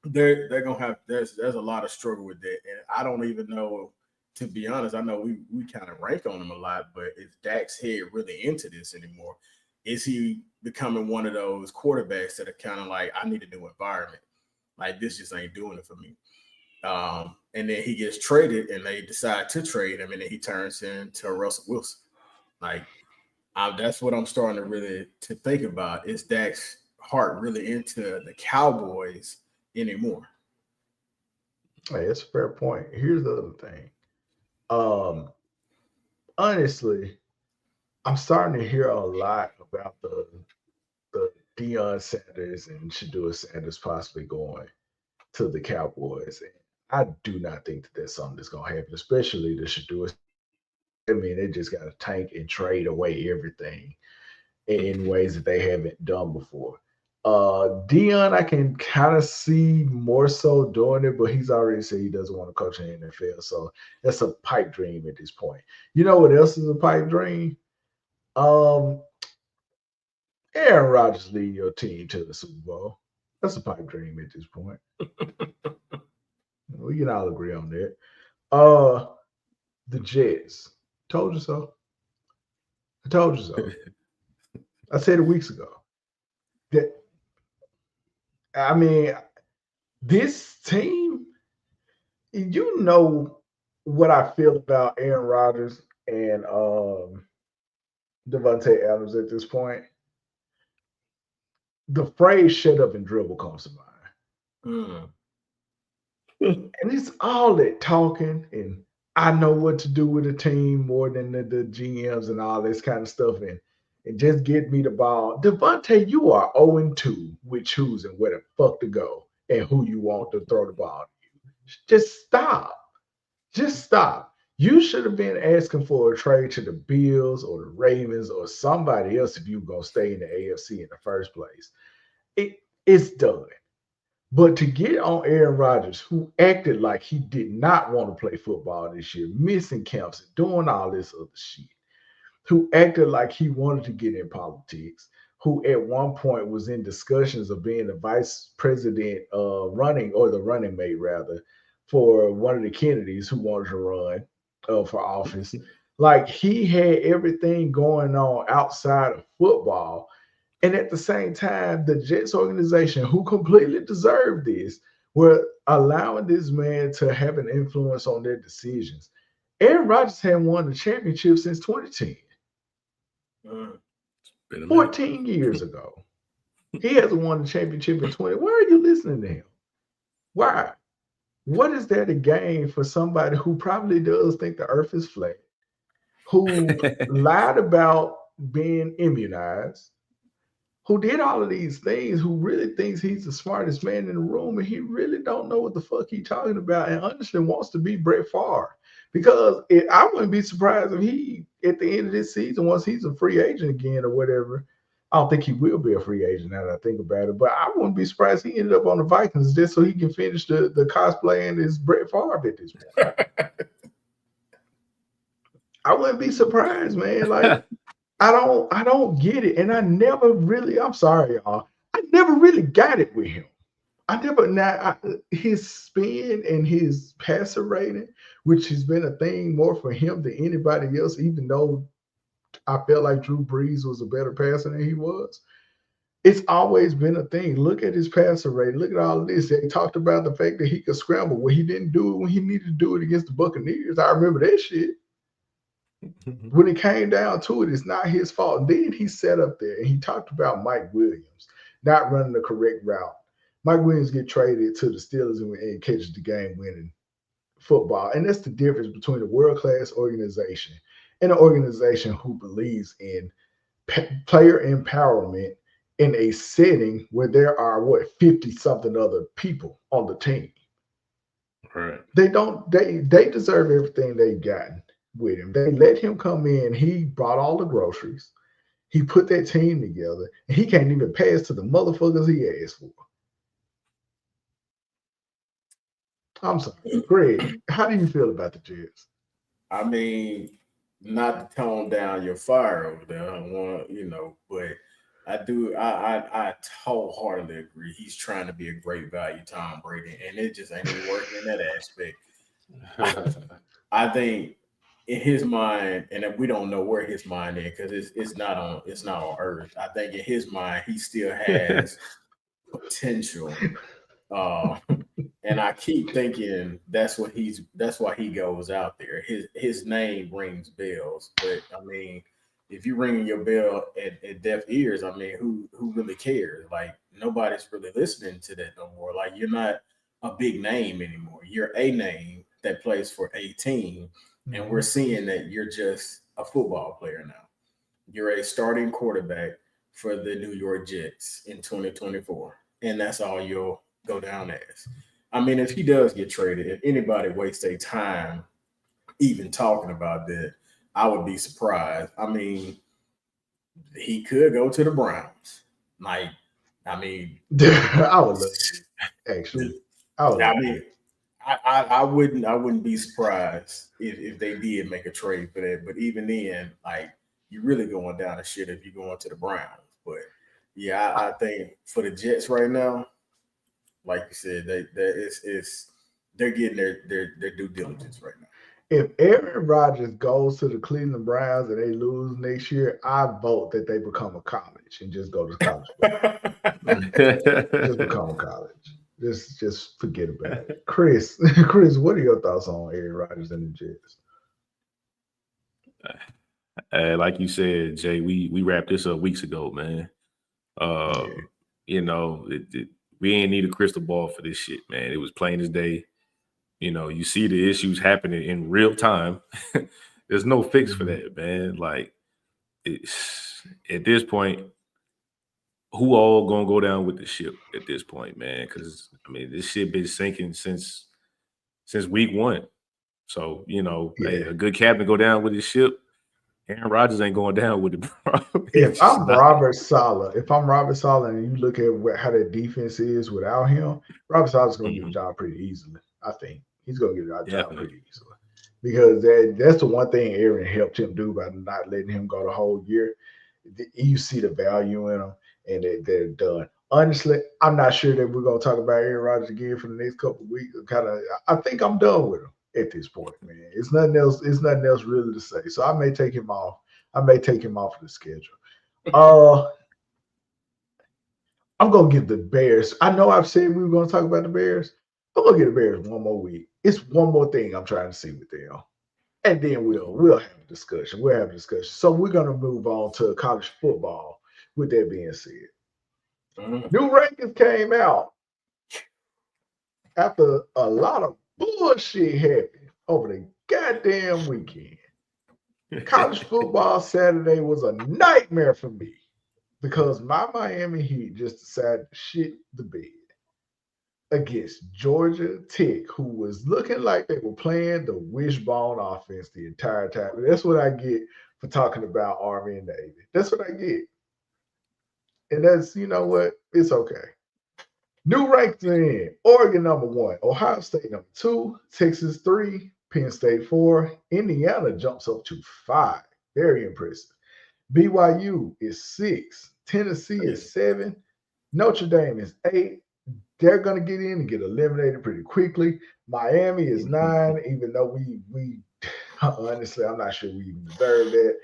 they're gonna have there's a lot of struggle with that. And I don't even know, to be honest, I know we kind of rank on him a lot, but is Dak's head really into this anymore? Is he becoming one of those quarterbacks that are kind of like, I need a new environment? Like, this just ain't doing it for me. And then he gets traded and they decide to trade him, and then he turns into Russell Wilson. Like, that's what I'm starting to really to think about. Is Dak's heart really into the Cowboys anymore? Hey, that's a fair point. Here's the other thing. Honestly, I'm starting to hear a lot about the Deion Sanders and Shedeur Sanders possibly going to the Cowboys. And I do not think that that's something that's going to happen, especially the Shedeur. I mean, they just got to tank and trade away everything in ways that they haven't done before. Dion, I can kind of see more so doing it, but he's already said he doesn't want to coach in the NFL. So that's a pipe dream at this point. You know what else is a pipe dream? Aaron Rodgers leading your team to the Super Bowl. That's a pipe dream at this point. We can all agree on that. The Jets. Told you so. I told you so. I said it weeks ago. That I mean, this team, you know what I feel about Aaron Rodgers and Devontae Adams at this point. The phrase "shut up and dribble" comes to mind. And it's all that talking and I know what to do with a team more than the GMs and all this kind of stuff. And just get me the ball. Devontae, you are 0-2 with choosing where the fuck to go and who you want to throw the ball to. Just stop. Just stop. You should have been asking for a trade to the Bills or the Ravens or somebody else if you were going to stay in the AFC in the first place. It's done. But to get on Aaron Rodgers, who acted like he did not want to play football this year, missing camps and doing all this other shit, who acted like he wanted to get in politics, who at one point was in discussions of being the vice president running, or the running mate rather, for one of the Kennedys who wanted to run for office. Like he had everything going on outside of football. And at the same time, the Jets organization, who completely deserved this, were allowing this man to have an influence on their decisions. Aaron Rodgers hadn't won the championship since 2010. 14 years ago. He hasn't won the championship in 20. Why are you listening to him? Why? What is there to gain for somebody who probably does think the earth is flat, who lied about being immunized, who did all of these things, who really thinks he's the smartest man in the room, and he really don't know what the fuck he's talking about, and honestly wants to be Brett Favre? Because I wouldn't be surprised if he, at the end of this season, once he's a free agent again or whatever, I don't think he will be a free agent now that I think about it, but I wouldn't be surprised he ended up on the Vikings just so he can finish the cosplaying as Brett Favre at this point. I wouldn't be surprised, man. Like, I don't get it. And I never really, I'm sorry, y'all, I never really got it with him. His spin and his passer rating, which has been a thing more for him than anybody else, even though I felt like Drew Brees was a better passer than he was. It's always been a thing. Look at his passer rate. Look at all of this. They talked about the fact that he could scramble. Well, he didn't do it when he needed to do it against the Buccaneers. I remember that shit. When it came down to it, it's not his fault. And then he sat up there and he talked about Mike Williams not running the correct route. Mike Williams get traded to the Steelers and catches the game-winning football. And that's the difference between a world-class organization and an organization who believes in player empowerment in a setting where there are 50-something other people on the team. Right. They deserve everything they've gotten with him. They let him come in. He brought all the groceries. He put that team together, and he can't even pass to the motherfuckers he asked for. I'm sorry, Greg. How do you feel about the Jets? I mean, not to tone down your fire over there. I want, but I do. I wholeheartedly agree. He's trying to be a great value Tom Brady, and it just ain't working in that aspect. I think in his mind, and we don't know where his mind is because it's not on earth. I think in his mind, he still has potential. And I keep thinking that's why he goes out there. His name rings bells. But I mean, if you're ringing your bell at deaf ears, I mean, who really cares? Like, nobody's really listening to that no more. Like, you're not a big name anymore. You're a name that plays for a team. And we're seeing that you're just a football player now. You're a starting quarterback for the New York Jets in 2024. And that's all you'll go down as. I mean, if he does get traded, if anybody wastes their time even talking about that, I would be surprised. I mean, he could go to the Browns. Like, I mean, I would love it, actually. I wouldn't be surprised if they did make a trade for that. But even then, like, you're really going down the shit if you're going to the Browns. But yeah, I think for the Jets right now, like you said, they're getting their due diligence right now. If Aaron Rodgers goes to the Cleveland Browns and they lose next year, I vote that they become a college and just go to college. Just become a college. Just forget about it. Chris, what are your thoughts on Aaron Rodgers and the Jets? Like you said, Jay, we wrapped this up weeks ago, man. You know, we ain't need a crystal ball for this shit, man. It was plain as day. You know, you see the issues happening in real time. There's no fix for that, man. Like, at this point, who all gonna go down with the ship at this point, man? Because I mean, this shit been sinking since week one. So, you know, hey, a good captain go down with his ship. Aaron Rodgers ain't going down with it, bro. If I'm Robert Saleh, and you look at how that defense is without him, Robert Saleh's going to get the job pretty easily. I think he's going to get the job pretty easily because that's the one thing Aaron helped him do by not letting him go the whole year. You see the value in them, and they're done. Honestly, I'm not sure that we're going to talk about Aaron Rodgers again for the next couple of weeks. I think I'm done with him at this point, man. It's nothing else really to say. So I may take him off. Of the schedule. I'm gonna give the Bears. I know I've said we were gonna talk about the Bears. I'm gonna give the Bears one more week. It's one more thing I'm trying to see with them. And then we'll have a discussion. So we're gonna move on to college football. With that being said, new rankings came out after a lot of bullshit happened over the goddamn weekend. College football Saturday was a nightmare for me because my Miami Heat just decided to shit the bed against Georgia Tech, who was looking like they were playing the wishbone offense the entire time. And that's what I get for talking about Army and Navy. That's what I get. And that's, you know what? It's okay. New rankings are in. Oregon number 1, Ohio State number 2, Texas 3, Penn State 4, Indiana jumps up to 5. Very impressive. BYU is 6, Tennessee is 7, Notre Dame is 8. They're going to get in and get eliminated pretty quickly. Miami is 9, even though we honestly, I'm not sure we even deserve that.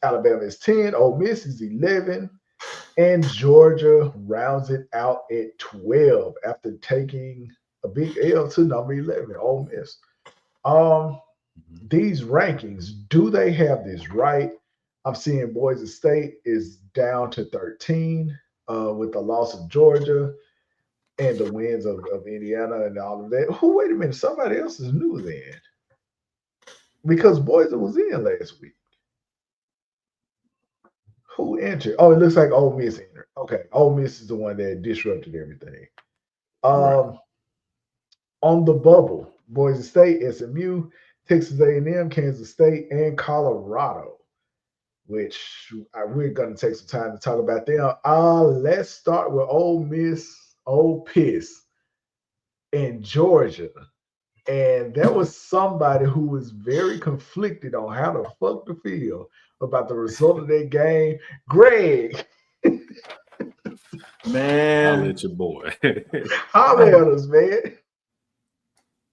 Alabama is 10, Ole Miss is 11, and Georgia rounds it out at 12 after taking a big L to number 11, Ole Miss. These rankings, do they have this right? I'm seeing Boise State is down to 13 with the loss of Georgia and the wins of Indiana and all of that. Wait a minute, somebody else is new then. Because Boise was in last week. Who entered? Oh, it looks like Ole Miss entered. Okay, Ole Miss is the one that disrupted everything. Right. On the bubble, Boise State, SMU, Texas A&M, Kansas State, and Colorado, which we're going to take some time to talk about them. Let's start with Ole Miss, Ole Piss, and Georgia. And there was somebody who was very conflicted on how the fuck to feel about the result of that game. Greg. Man. Holla at your boy. Holla at us, man.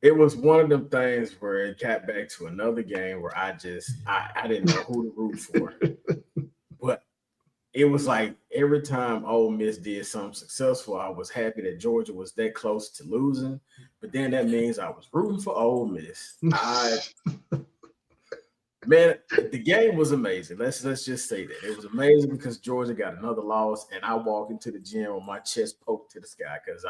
It was one of them things where it got back to another game where I didn't know who to root for. But it was like every time Ole Miss did something successful, I was happy that Georgia was that close to losing. But then that means I was rooting for Ole Miss. Man, the game was amazing. Let's just say that. It was amazing because Georgia got another loss, and I walked into the gym with my chest poked to the sky because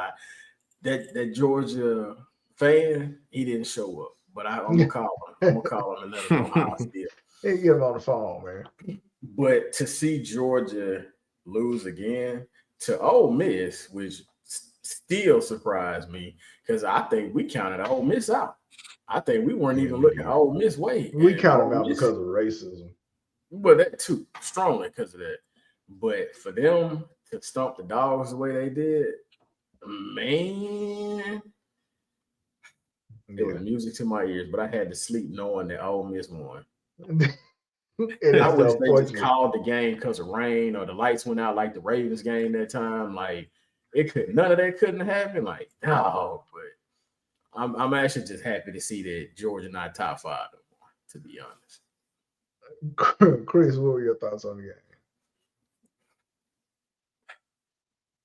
that Georgia fan, he didn't show up. But I'm gonna call him. I'm gonna call him and let him know how I feel. Hey, get him on the phone, man. But to see Georgia lose again to Ole Miss, which still surprised me because I think we counted Ole Miss out. I think we weren't even looking Ole Miss way. We counted them out because of racism. Well, that too, strongly because of that. But for them to stomp the Dogs the way they did, man, it was music to my ears. But I had to sleep knowing that Ole Miss won. I wish they just called the game because of rain or the lights went out like the Ravens game that time. Like none of that couldn't happen. Like, no, but I'm actually just happy to see that Georgia not top 5 anymore, to be honest. Chris, what were your thoughts on the game?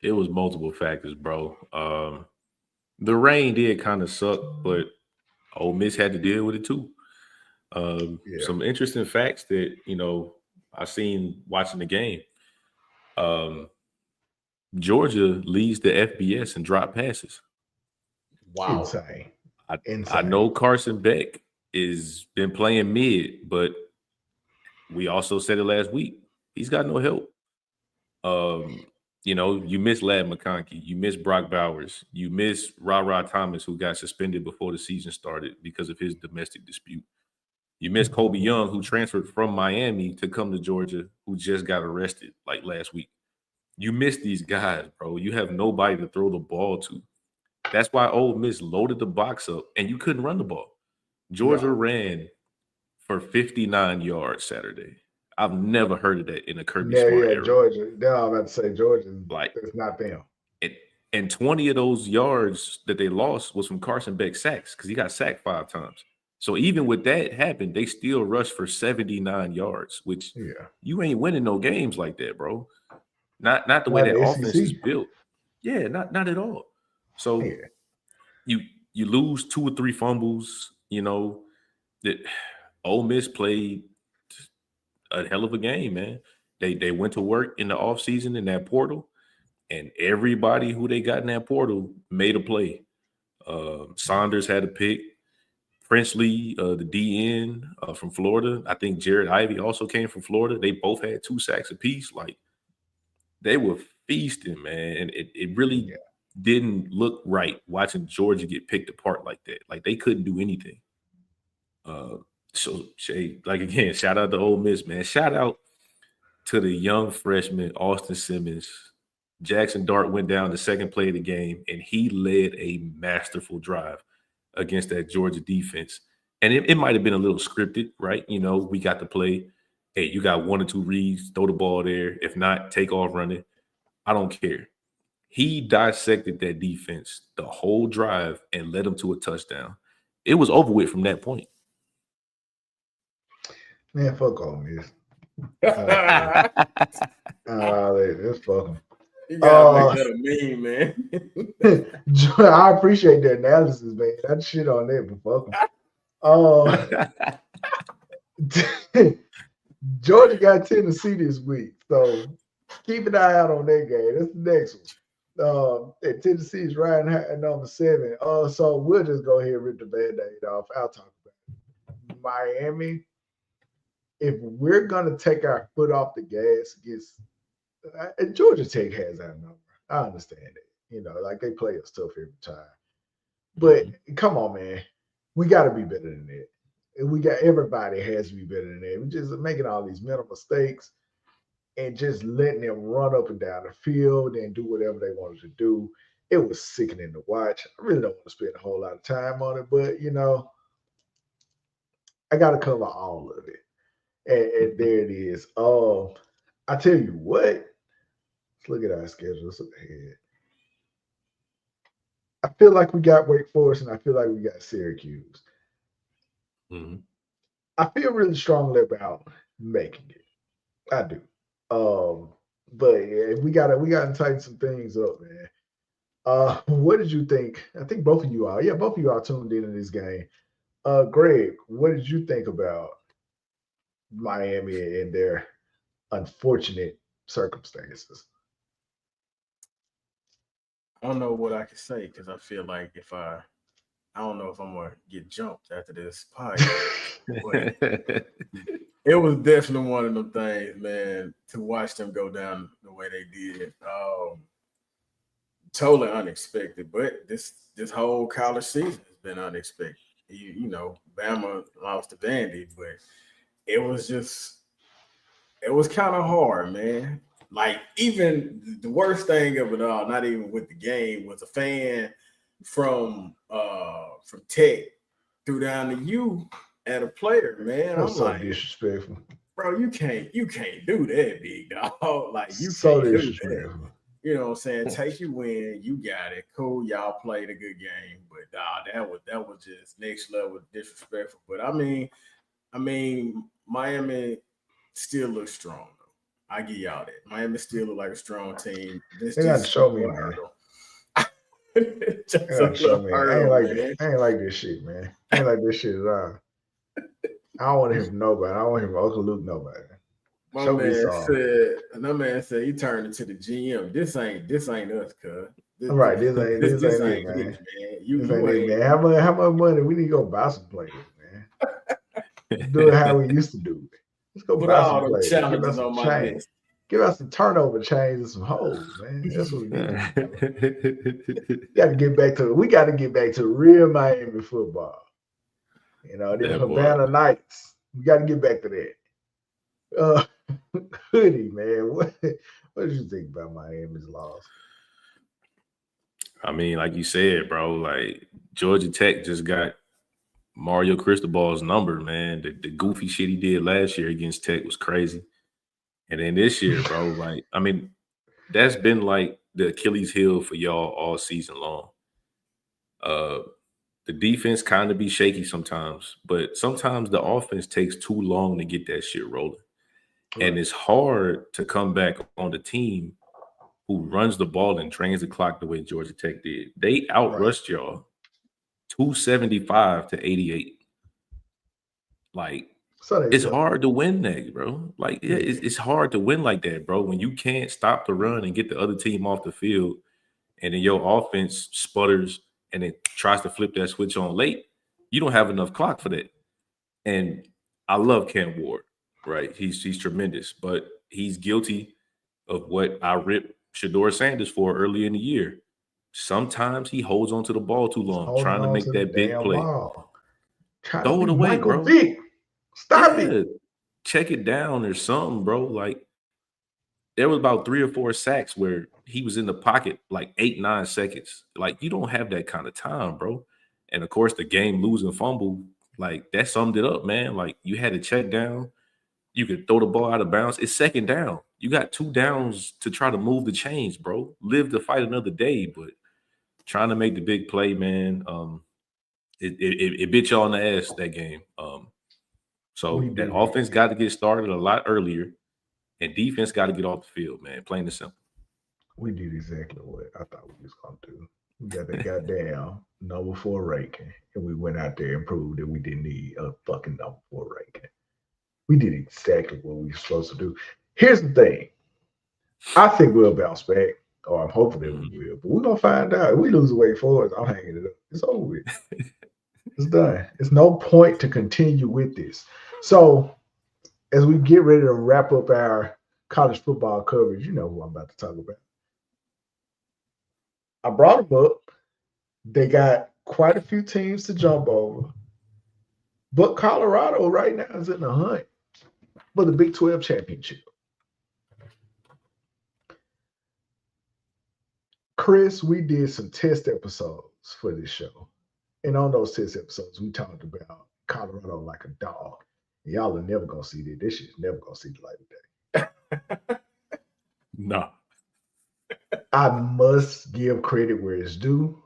It was multiple factors, bro. The rain did kind of suck, but Ole Miss had to deal with it too. Some interesting facts that I seen watching the game. Georgia leads the FBS in drop passes. Wow, insane. I know Carson Beck is been playing mid, but we also said it last week. He's got no help. You miss Ladd McConkey, you miss Brock Bowers, you miss Ra Thomas, who got suspended before the season started because of his domestic dispute. You miss Kobe Young, who transferred from Miami to come to Georgia, who just got arrested like last week. You miss these guys, bro. You have nobody to throw the ball to. That's why Ole Miss loaded the box up, and you couldn't run the ball. Georgia ran for 59 yards Saturday. I've never heard of that in a Kirby Smart era. Georgia. Now I'm about to say Georgia. Like, it's not them. And 20 of those yards that they lost was from Carson Beck sacks because he got sacked 5 times. So even with that happened, they still rushed for 79 yards, which you ain't winning no games like that, bro. Not the way that offense is built. Yeah, not at all. So you lose 2 or 3 fumbles. That Ole Miss played a hell of a game, man. They went to work in the offseason in that portal, and everybody who they got in that portal made a play. Saunders had a pick. Princely, the DN from Florida. I think Jared Ivey also came from Florida. They both had 2 sacks apiece. Like, they were feasting, man. And it really didn't look right watching Georgia get picked apart like that. Like, they couldn't do anything. So, Shay, like, again, shout out to Ole Miss, man. Shout out to the young freshman, Austin Simmons. Jackson Dart went down the second play of the game, and he led a masterful drive against that Georgia defense. And it might have been a little scripted, right? We got to play. Hey, you got 1 or 2 reads, throw the ball there. If not, take off running. I don't care. He dissected that defense the whole drive and led them to a touchdown. It was over with from that point. Man, fuck Ole Miss. Let's fuck them. You gotta make that a meme, man. I appreciate the analysis, man. That shit on there, but fuck them. Georgia got Tennessee this week, so keep an eye out on that game. That's the next one. And Tennessee's riding high at number 7. So we'll just go ahead and rip the Band-Aid off. I'll talk about it. Miami, if we're gonna take our foot off the gas against Georgia Tech has our number. I understand it. Like, they play us tough every time. But come on, man. We got to be better than that. Everybody has to be better than that. We're just making all these mental mistakes and just letting them run up and down the field and do whatever they wanted to do. It was sickening to watch. I really don't want to spend a whole lot of time on it, but, I got to cover all of it. And there it is. I tell you what. Look at our schedules ahead. I feel like we got Wake Forest and I feel like we got Syracuse. I feel really strongly about making it. I do. But yeah, we gotta tighten some things up, man. What did you think? I think both of you are. Yeah, both of you are tuned in this game. Greg, what did you think about Miami and their unfortunate circumstances? I don't know what I can say because I feel like if I don't know if I'm gonna get jumped after this podcast. It was definitely one of them things, man, to watch them go down the way they did. Totally unexpected, but this whole college season has been unexpected. Bama lost to Vandy, but it was kind of hard, man. Like, even the worst thing of it all, not even with the game, was a fan from Tech threw down to you at a player, man. That's I'm so like, disrespectful. bro, you can't do that, big dog. Like, you So can't do disrespectful. that. You know what I'm saying? Take your win. You got it. Cool. Y'all played a good game. But that was just next level disrespectful. But I mean, Miami still looks strong though. I give y'all that. Miami still look like a strong team. This They got to just show me, man. Just They got to show me. hurdle, I ain't like man. this. I ain't like this shit, man. I ain't like this shit at all. I don't want to hear from nobody. I don't want to hear from Uncle Luke nobody. My man said he turned into the GM. This ain't us, cuz. This ain't it, man. This ain't man. this, man. You ain't it, man. How much money? We need to go buy some players, man. Do it how we used to do it. Let's go buy some players. Give us some change. Give us some turnover change and some holes, man. That's what we need to do. We got to get back to real Miami football. You know, the Havana Nights. We got to get back to that. Hoodie, man. What did you think about Miami's loss? I mean, like you said, bro, like Georgia Tech just got Mario Cristobal's number, man. The goofy shit he did last year against Tech was crazy. And then this year, bro, like, I mean, that's been like the Achilles heel for y'all all season long. The defense kind of be shaky sometimes, but sometimes the offense takes too long to get that shit rolling. Right. And it's hard to come back on the team who runs the ball and drains the clock the way Georgia Tech did. They outrushed y'all 275 to 88. Like, it's hard to win that, bro. Like, yeah, it's hard to win like that, bro. When you can't stop the run and get the other team off the field, and then your offense sputters and it tries to flip that switch on late, you don't have enough clock for that. And I love Cam Ward, right? He's tremendous, but he's guilty of what I ripped Shedeur Sanders for early in the year. Sometimes he holds onto the ball too long, trying to make that big play. Throw it away, bro. Vick. Stop it. Check it down or something, bro. Like, there was about 3 or 4 sacks where he was in the pocket like 8-9 seconds. Like, you don't have that kind of time, bro. And of course, the game losing fumble, like, that summed it up, man. Like, you had to check down. You could throw the ball out of bounds. It's second down. You got 2 downs to try to move the chains, bro. Live to fight another day, but trying to make the big play, man. It bit y'all in the ass that game. So that offense got to get started a lot earlier, and defense got to get off the field, man. Plain and simple. We did exactly what I thought we was gonna do. We got the goddamn number 4 ranking, and we went out there and proved that we didn't need a fucking number 4 ranking. We did exactly what we were supposed to do. Here's the thing. I think we'll bounce back, or I'm hoping that we will, but we're gonna find out. If we lose the way forward, I'm hanging it up. It's over with. It's done. There's no point to continue with this. So, as we get ready to wrap up our college football coverage, you know who I'm about to talk about. I brought them up. They got quite a few teams to jump over. But Colorado right now is in the hunt for the Big 12 championship. Chris, we did some test episodes for this show. And on those test episodes, we talked about Colorado like a dog. Y'all are never going to see that. This shit's never going to see the light of day. No. I must give credit where it's due.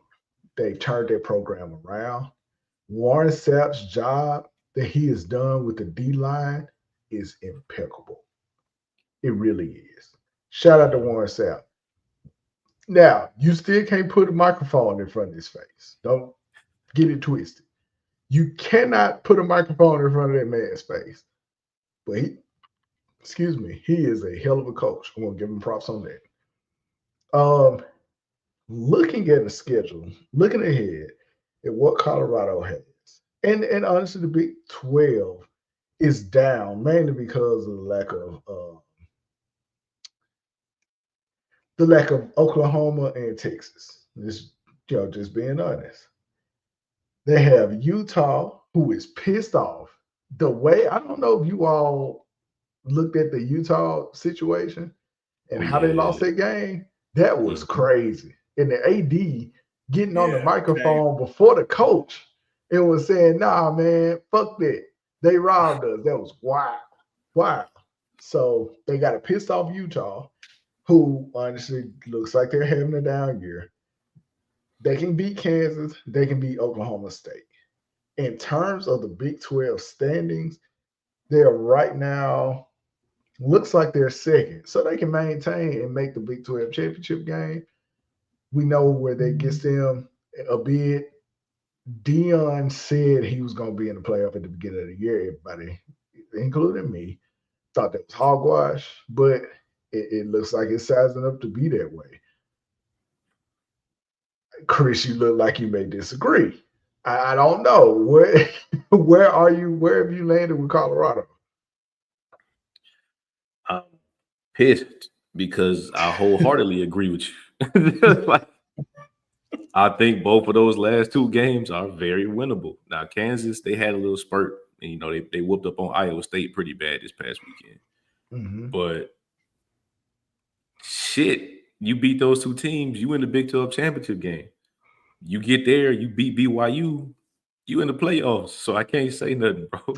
They turned their program around. Warren Sapp's job that he has done with the D-line is impeccable. It really is. Shout out to Warren Sapp. Now, you still can't put a microphone in front of his face. Don't get it twisted. You cannot put a microphone in front of that man's face. But he is a hell of a coach. I'm going to give him props on that. Looking at the schedule, looking ahead at what Colorado has, and honestly, the Big 12 is down mainly because of the lack of Oklahoma and Texas. Just being honest. They have Utah, who is pissed off. The way, I don't know if you all looked at the Utah situation and how they lost that game, that was crazy. And the AD getting on the microphone before the coach and was saying, nah, man, fuck that. They robbed us. That was wild. Wow. So they got a pissed off Utah, who honestly looks like they're having a down year. They can beat Kansas. They can beat Oklahoma State. In terms of the Big 12 standings, they're right now, looks like they're second. So they can maintain and make the Big 12 championship game. We know where that gets them a bid. Dion said he was going to be in the playoff at the beginning of the year. Everybody, including me, thought that was hogwash, but it looks like it's sizing up to be that way. Chris, you look like you may disagree. I don't know. Where are you? Where have you landed with Colorado? I'm pissed because I wholeheartedly agree with you. Like, I think both of those last two games are very winnable. Now, Kansas, they had a little spurt, and they whooped up on Iowa State pretty bad this past weekend. Mm-hmm. But shit, you beat those two teams, you in the Big 12 championship game. You get there, you beat BYU, you in the playoffs. So I can't say nothing, bro.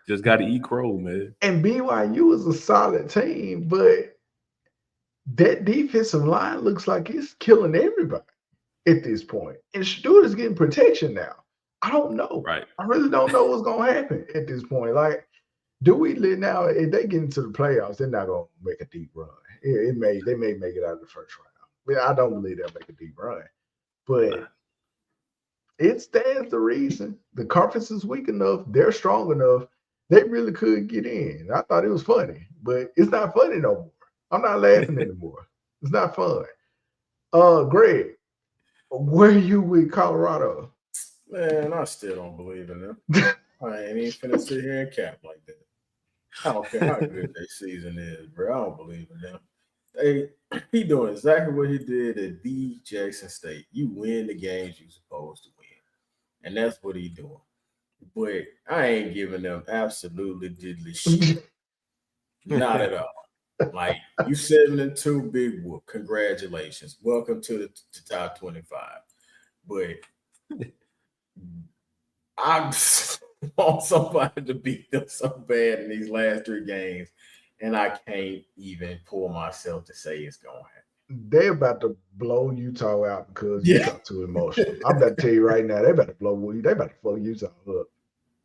Just got to eat crow, man. And BYU is a solid team, but that defensive line looks like it's killing everybody at this point. And Stewart is getting protection now. I don't know. Right. I really don't know what's going to happen at this point. Like, do we live now? If they get into the playoffs, they're not going to make a deep run. They may make it out of the first round. I don't believe they'll make a deep run. But it stands to reason. The conference is weak enough. They're strong enough. They really could get in. I thought it was funny, but it's not funny no more. I'm not laughing anymore. It's not fun. Greg, where are you with Colorado? Man, I still don't believe in them. I ain't even finna sit here and cap like that. I don't care how good their season is, bro. I don't believe in them. He doing exactly what he did at D. Jackson State. You win the games you're supposed to win. And that's what he doing. But I ain't giving them absolutely diddly shit. Not at all. Like, you 7-2, big whoop. Congratulations. Welcome to the top 25. But I want somebody to beat them so bad in these last three games, and I can't even pull myself to say it's going to happen. They're about to blow Utah out because Utah too emotional. I'm about to tell you right now, they about to blow you. They about to blow Utah up.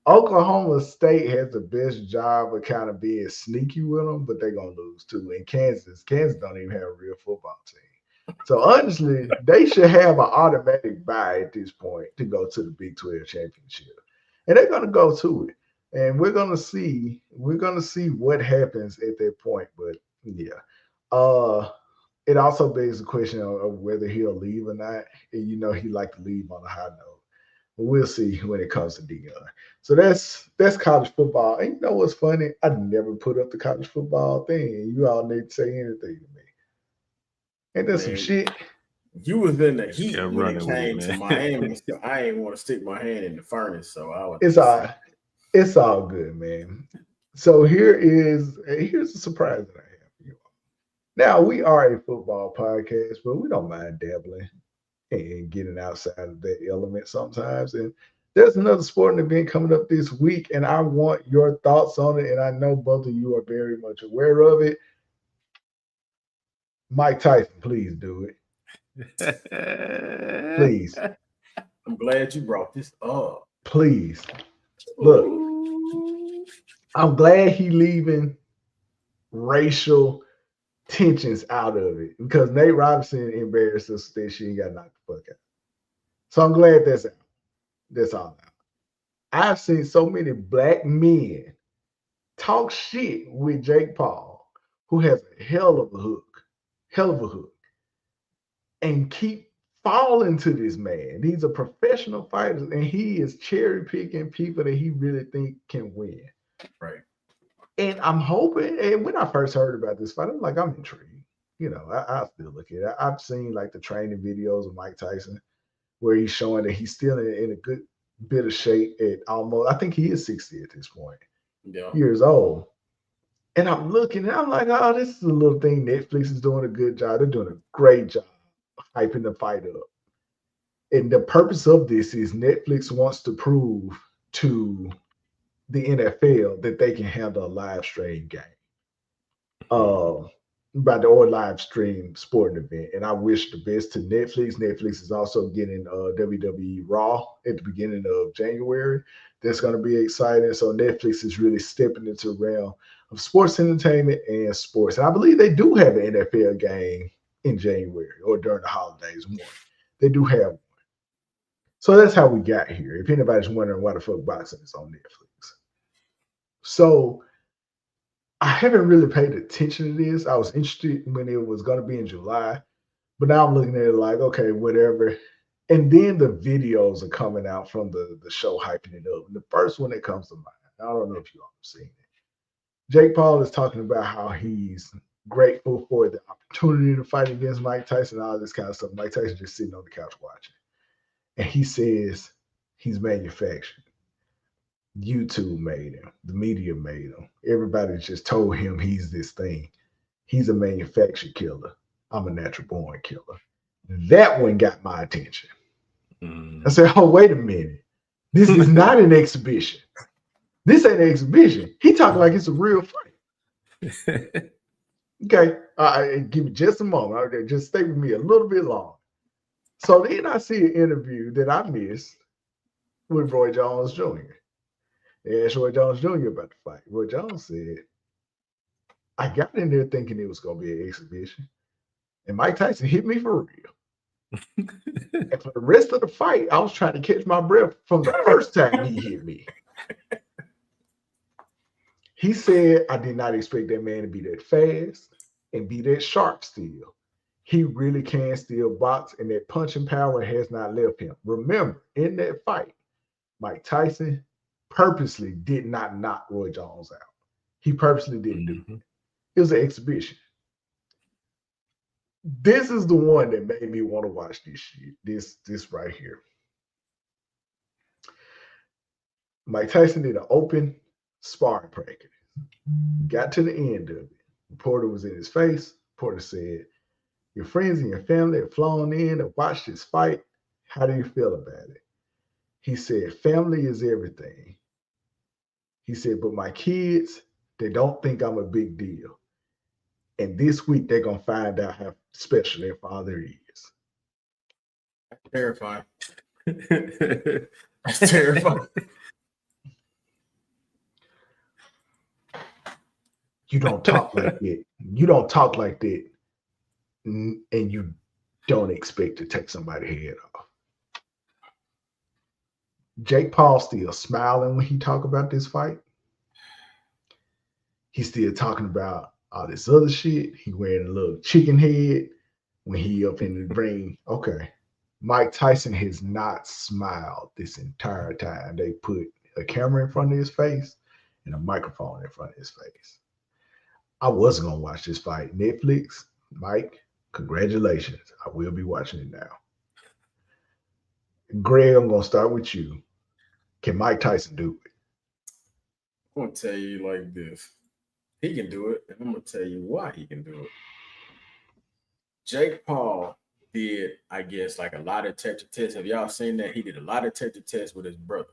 Oklahoma State has the best job of kind of being sneaky with them, but they're going to lose too. And Kansas don't even have a real football team. So honestly, they should have an automatic bye at this point to go to the Big 12 championship. And they're going to go to it. And we're going to see what happens at that point. But yeah. It also begs the question of whether he'll leave or not. And he like to leave on a high note. But we'll see when it comes to Dion. So that's college football. And you know what's funny? I never put up the college football thing. You all need to say anything to me. Ain't there some shit? You was in the heat when it came to Miami. So I ain't want to stick my hand in the furnace. So I was. It's all good, man. So here's a surprise that I have for you all. Now, we are a football podcast, but we don't mind dabbling and getting outside of that element sometimes. And there's another sporting event coming up this week, and I want your thoughts on it. And I know both of you are very much aware of it. Mike Tyson, please do it. Please. I'm glad you brought this up. Please. Look, I'm glad he leaving racial tensions out of it because Nate Robinson embarrassed us that she ain't got knocked the fuck out. So I'm glad that's out. That's all out. I've seen so many black men talk shit with Jake Paul, who has a hell of a hook, and keep falling to this man. He's a professional fighter, and he is cherry picking people that he really think can win. Right. And I'm hoping, and when I first heard about this fight, I'm intrigued. I still look at it. I've seen like the training videos of Mike Tyson where he's showing that he's still in a good bit of shape at almost, I think he is 60 at this point, years old. And I'm looking, and I'm like, oh, this is a little thing. Netflix is doing a good job. They're doing a great job hyping the fight up. And the purpose of this is Netflix wants to prove to the NFL that they can handle a live stream game. By the or live stream sporting event. And I wish the best to Netflix. Netflix is also getting WWE Raw at the beginning of January. That's going to be exciting. So Netflix is really stepping into the realm of sports entertainment and sports. And I believe they do have an NFL game in January or during the holidays. They do have one. So that's how we got here. If anybody's wondering why the fuck boxing is on Netflix. So I haven't really paid attention to this. I was interested when it was going to be in July, but now I'm looking at it like, okay, whatever. And then the videos are coming out from the show hyping it up. And the first one that comes to mind, I don't know if you all have seen it. Jake Paul is talking about how he's grateful for the opportunity to fight against Mike Tyson, all this kind of stuff. Mike Tyson just sitting on the couch watching. And he says he's manufactured. YouTube made him. The media made him. Everybody just told him he's this thing. He's a manufactured killer. I'm a natural born killer. That one got my attention. I said, oh, wait a minute. This is not an exhibition. This ain't an exhibition. He talking like it's a real fight. Okay. Give me just a moment. Okay, just stay with me a little bit long. So then I see an interview that I missed with Roy Jones Jr. They asked Roy Jones Jr. about the fight. Roy Jones said, I got in there thinking it was going to be an exhibition. And Mike Tyson hit me for real. And for the rest of the fight, I was trying to catch my breath from the first time he hit me. He said, I did not expect that man to be that fast and be that sharp still. He really can still box, and that punching power has not left him. Remember, in that fight, Mike Tyson purposely did not knock Roy Jones out. He purposely didn't do it. It was an exhibition. This is the one that made me want to watch this shit. This right here. Mike Tyson did an open sparring practice. Got to the end of it. Reporter was in his face. Reporter said, your friends and your family have flown in and watched this fight. How do you feel about it? He said, family is everything. He said, but my kids, they don't think I'm a big deal. And this week, they're going to find out how special their father is. That's terrifying. That's terrifying. You don't talk like that. You don't talk like that. And you don't expect to take somebody's head off. Jake Paul still smiling when he talk about this fight. He's still talking about all this other shit. He wearing a little chicken head when he up in the ring. Okay. Mike Tyson has not smiled this entire time. They put a camera in front of his face and a microphone in front of his face. I wasn't going to watch this fight. Netflix, Mike, congratulations. I will be watching it now. Greg, I'm going to start with you. Can Mike Tyson do it? I'm going to tell you like this. He can do it, and I'm going to tell you why he can do it. Jake Paul did, I guess, like a lot of detective tests. Have y'all seen that? He did a lot of detective tests with his brother.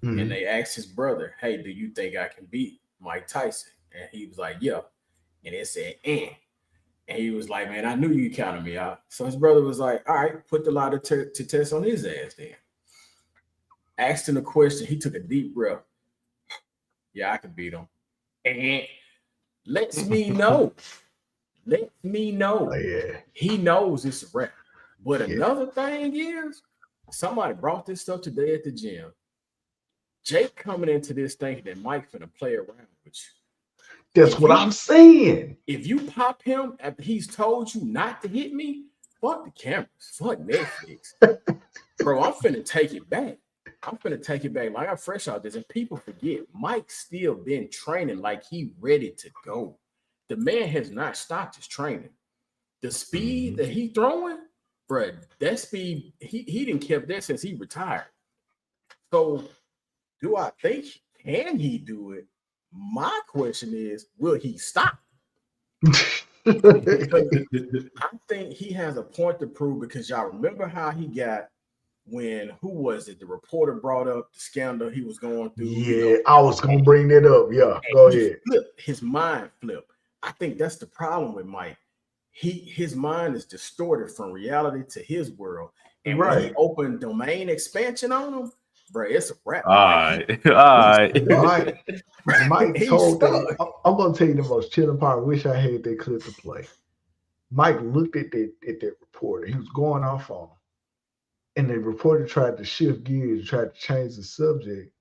Mm-hmm. And they asked his brother, hey, do you think I can beat Mike Tyson? And he was like, yeah. And it said, And he was like, man, I knew you counted me out. So his brother was like, all right, put the lie to test on his ass then. Asked him a question. He took a deep breath. Yeah, I can beat him. And lets me know. Let me know. Oh, yeah. He knows it's a wrap. But another thing is, somebody brought this stuff today at the gym. Jake coming into this thinking that Mike finna play around with you. That's what I'm saying. If you pop him after he's told you not to hit me, fuck the cameras, fuck Netflix. Bro, I'm finna take it back. Like I'm fresh out this, and people forget Mike's still been training like he ready to go. The man has not stopped his training. The speed that he throwing, bro, that speed, he didn't kept that since he retired. So do I think, can he do it? My question is, will he stop? I think he has a point to prove, because y'all remember how he got when, who was it? The reporter brought up the scandal he was going through. Yeah, I was going to bring that up. Yeah, go ahead. His mind flipped. I think that's the problem with Mike. His mind is distorted from reality to his world. And when he opened domain expansion on him, bro, it's a wrap. All right. Mike told that. I'm going to tell you the most chilling part. I wish I had that clip to play. Mike looked at that reporter. He was going off on him. And the reporter tried to shift gears, tried to change the subject.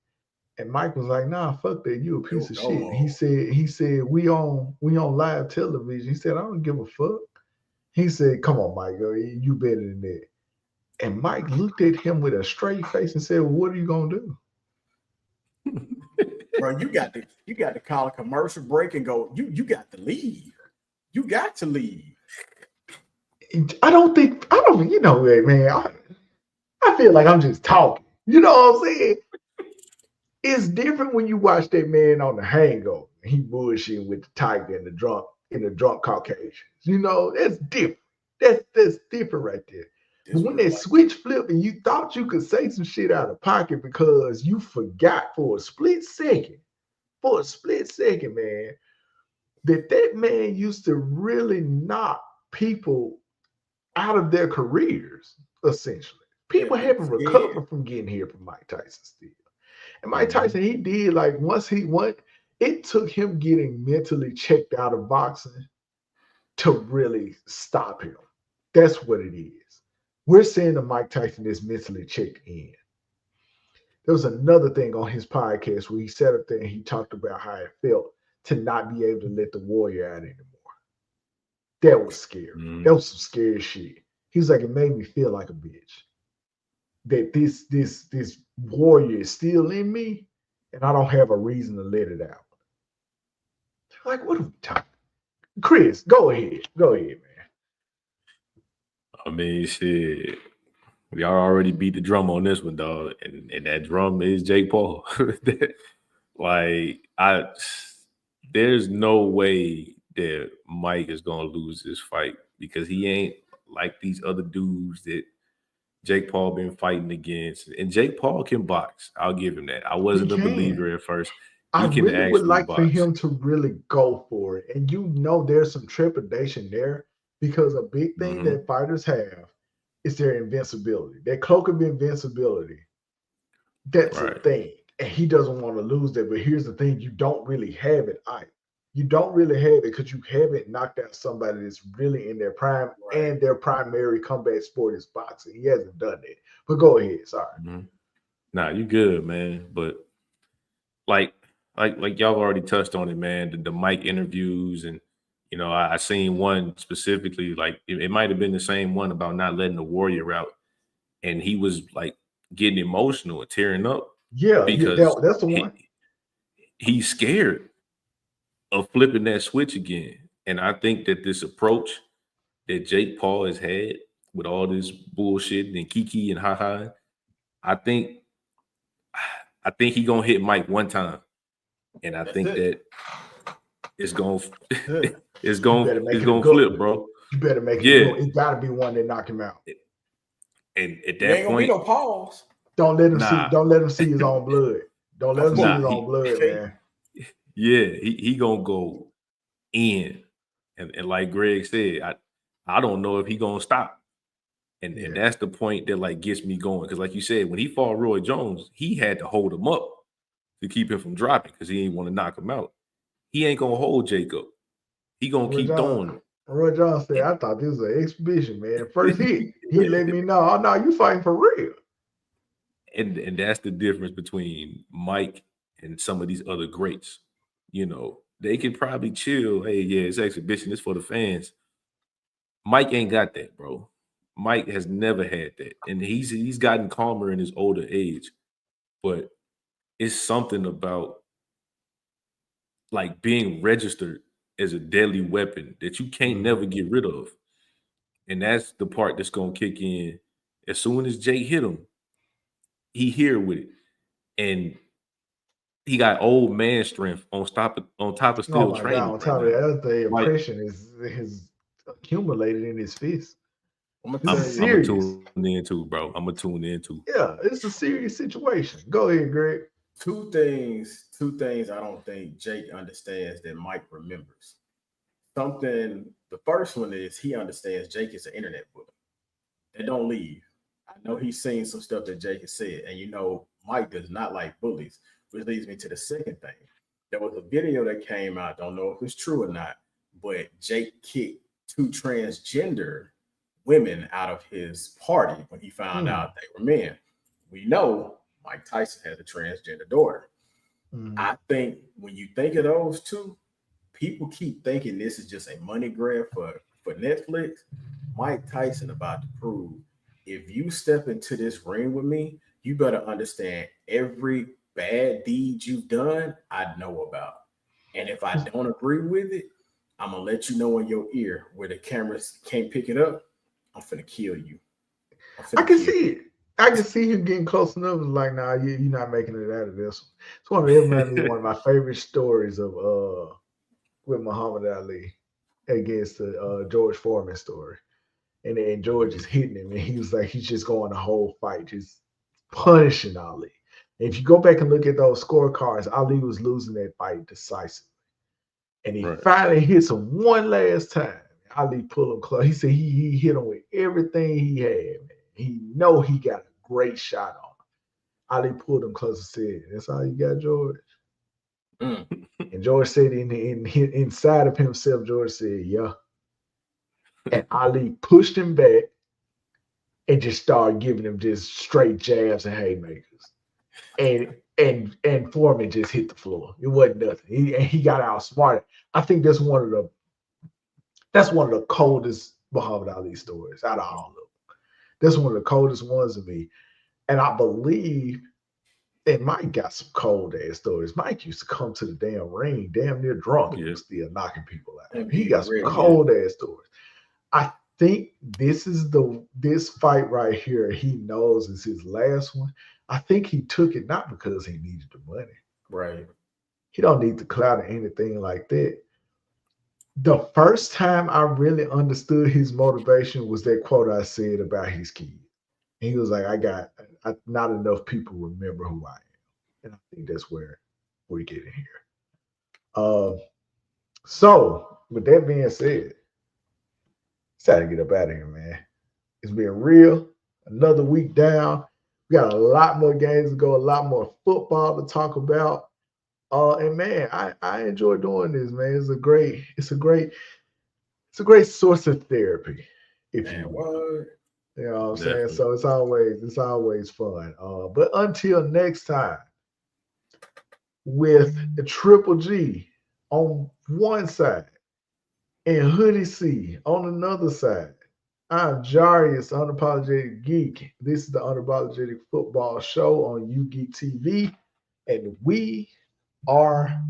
And Mike was like, nah, fuck that. You a piece of shit. He said, we on live television. He said, I don't give a fuck. He said, come on, Mike, you better than that. And Mike looked at him with a straight face and said, well, what are you gonna do? Bro, you got to call a commercial break and go, you got to leave. You got to leave. I don't, you know, man, I feel like I'm just talking. You know what I'm saying? It's different when you watch that man on The Hangover. He bullshitting with the tiger and the drunk Caucasians. You know, that's different. That's different right there. But when that switch flip and you thought you could say some shit out of pocket because you forgot for a split second, man, that man used to really knock people out of their careers, essentially. People haven't recovered from getting here from Mike Tyson still. And Mike Tyson, he did, like, once he won, it took him getting mentally checked out of boxing to really stop him. That's what it is. We're saying that Mike Tyson is mentally checked in. There was another thing on his podcast where he sat up there and he talked about how it felt to not be able to let the warrior out anymore. That was scary. That was some scary shit. He was like, it made me feel like a bitch. That this warrior is still in me, and I don't have a reason to let it out. Like, what are we talking? Chris, go ahead, man. I mean, shit. We already beat the drum on this one, dog, and that drum is Jake Paul. There's no way that Mike is gonna lose this fight, because he ain't like these other dudes that Jake Paul been fighting against. And Jake Paul can box. I'll give him that. I wasn't a believer at first. I really would like for him to really go for it. And you know there's some trepidation there, because a big thing that fighters have is their invincibility. Their cloak of invincibility. That's a thing. And he doesn't want to lose that. But here's the thing. You don't really have it, You don't really have it because you haven't knocked out somebody that's really in their prime, and their primary combat sport is boxing. He hasn't done that. But go ahead. Sorry. Nah, you good, man. But like y'all already touched on it, man. The Mike interviews, and you know, I seen one specifically, like it might have been the same one about not letting the warrior out, and he was like getting emotional and tearing up. Yeah, because that's the one. He's scared of flipping that switch again. And I think that this approach that Jake Paul has had with all this bullshit and kiki and ha-ha, I think he gonna hit Mike one time. And I think that it's gonna flip, bro. You better make it go. It gotta be one that knock him out. And at that point, no pause. Don't let him see his own blood. Don't let him see his own blood, man. Yeah, he gonna go in, and like Greg said, I don't know if he gonna stop, and that's the point that like gets me going, because like you said, when he fought Roy Jones, he had to hold him up to keep him from dropping because he didn't want to knock him out. He ain't gonna hold Jacob. He gonna keep throwing him. Roy Jones said, "I thought this was an exhibition, man. First hit, he let me know. Oh no, you fighting for real." And that's the difference between Mike and some of these other greats. You know, they can probably chill. Hey, yeah, it's exhibition. It's for the fans. Mike ain't got that, bro. Mike has never had that. And he's gotten calmer in his older age. But it's something about like being registered as a deadly weapon that you can't never get rid of. And that's the part that's going to kick in. As soon as Jake hit him, he here with it. And he got old man strength on top of still Oh my training. God! On top of that, the impression is accumulated in his fist. I'm This is gonna serious. tune in too, bro. I'm gonna tune in too. Yeah, it's a serious situation. Go ahead, Greg. Two things I don't think Jake understands that Mike remembers. The first one is he understands Jake is an internet bully. They don't leave. I know he's seen some stuff that Jake has said, and Mike does not like bullies, which leads me to the second thing. There was a video that came out, don't know if it's true or not, but Jake kicked 2 transgender women out of his party when he found out they were men. We know Mike Tyson has a transgender daughter. I think when you think of those two, people keep thinking this is just a money grab for Netflix. Mike Tyson about to prove, if you step into this ring with me, you better understand every bad deed you've done, I know about. And if I don't agree with it, I'm going to let you know in your ear where the cameras can't pick it up. I'm finna kill you. I can see it. I can see him getting close enough. It's like, nah, you're not making it out of this one. It's one of my favorite stories of with Muhammad Ali against the George Foreman story. And George is hitting him, and he was like, he's just going the whole fight, just punishing Ali. And if you go back and look at those scorecards, Ali was losing that fight decisively. And he finally hits him one last time. Ali pulled him close. He said he hit him with everything he had, man. He know he got a great shot on him. Ali pulled him close and said, "That's all you got, George?" And George said inside of himself, George said, "Yeah." And Ali pushed him back and just started giving him just straight jabs and haymakers. And Foreman just hit the floor. It wasn't nothing. He got outsmarted. I think that's one of the coldest Muhammad Ali stories out of all of them. That's one of the coldest ones to me. And I believe, and Mike got some cold ass stories. Mike used to come to the damn ring, damn near drunk, and was still knocking people out. He got some cold ass stories. I think this fight right here, he knows is his last one. I think he took it not because he needed the money. Right. He don't need the clout or anything like that. The first time I really understood his motivation was that quote I said about his kid. He was like, not enough people remember who I am. And I think that's where we get in here. So with that being said, it's time to get up out of here, man. It's been real. Another week down. We got a lot more games to go, a lot more football to talk about. And man, I enjoy doing this, man. It's a great source of therapy, if you will. You know what I'm saying? So it's always fun. But until next time, with the Triple G on one side and Hoodie C on another side, I'm Jarius, Unapologetic Geek. This is the Unapologetic Football Show on U-GeekTV, and we are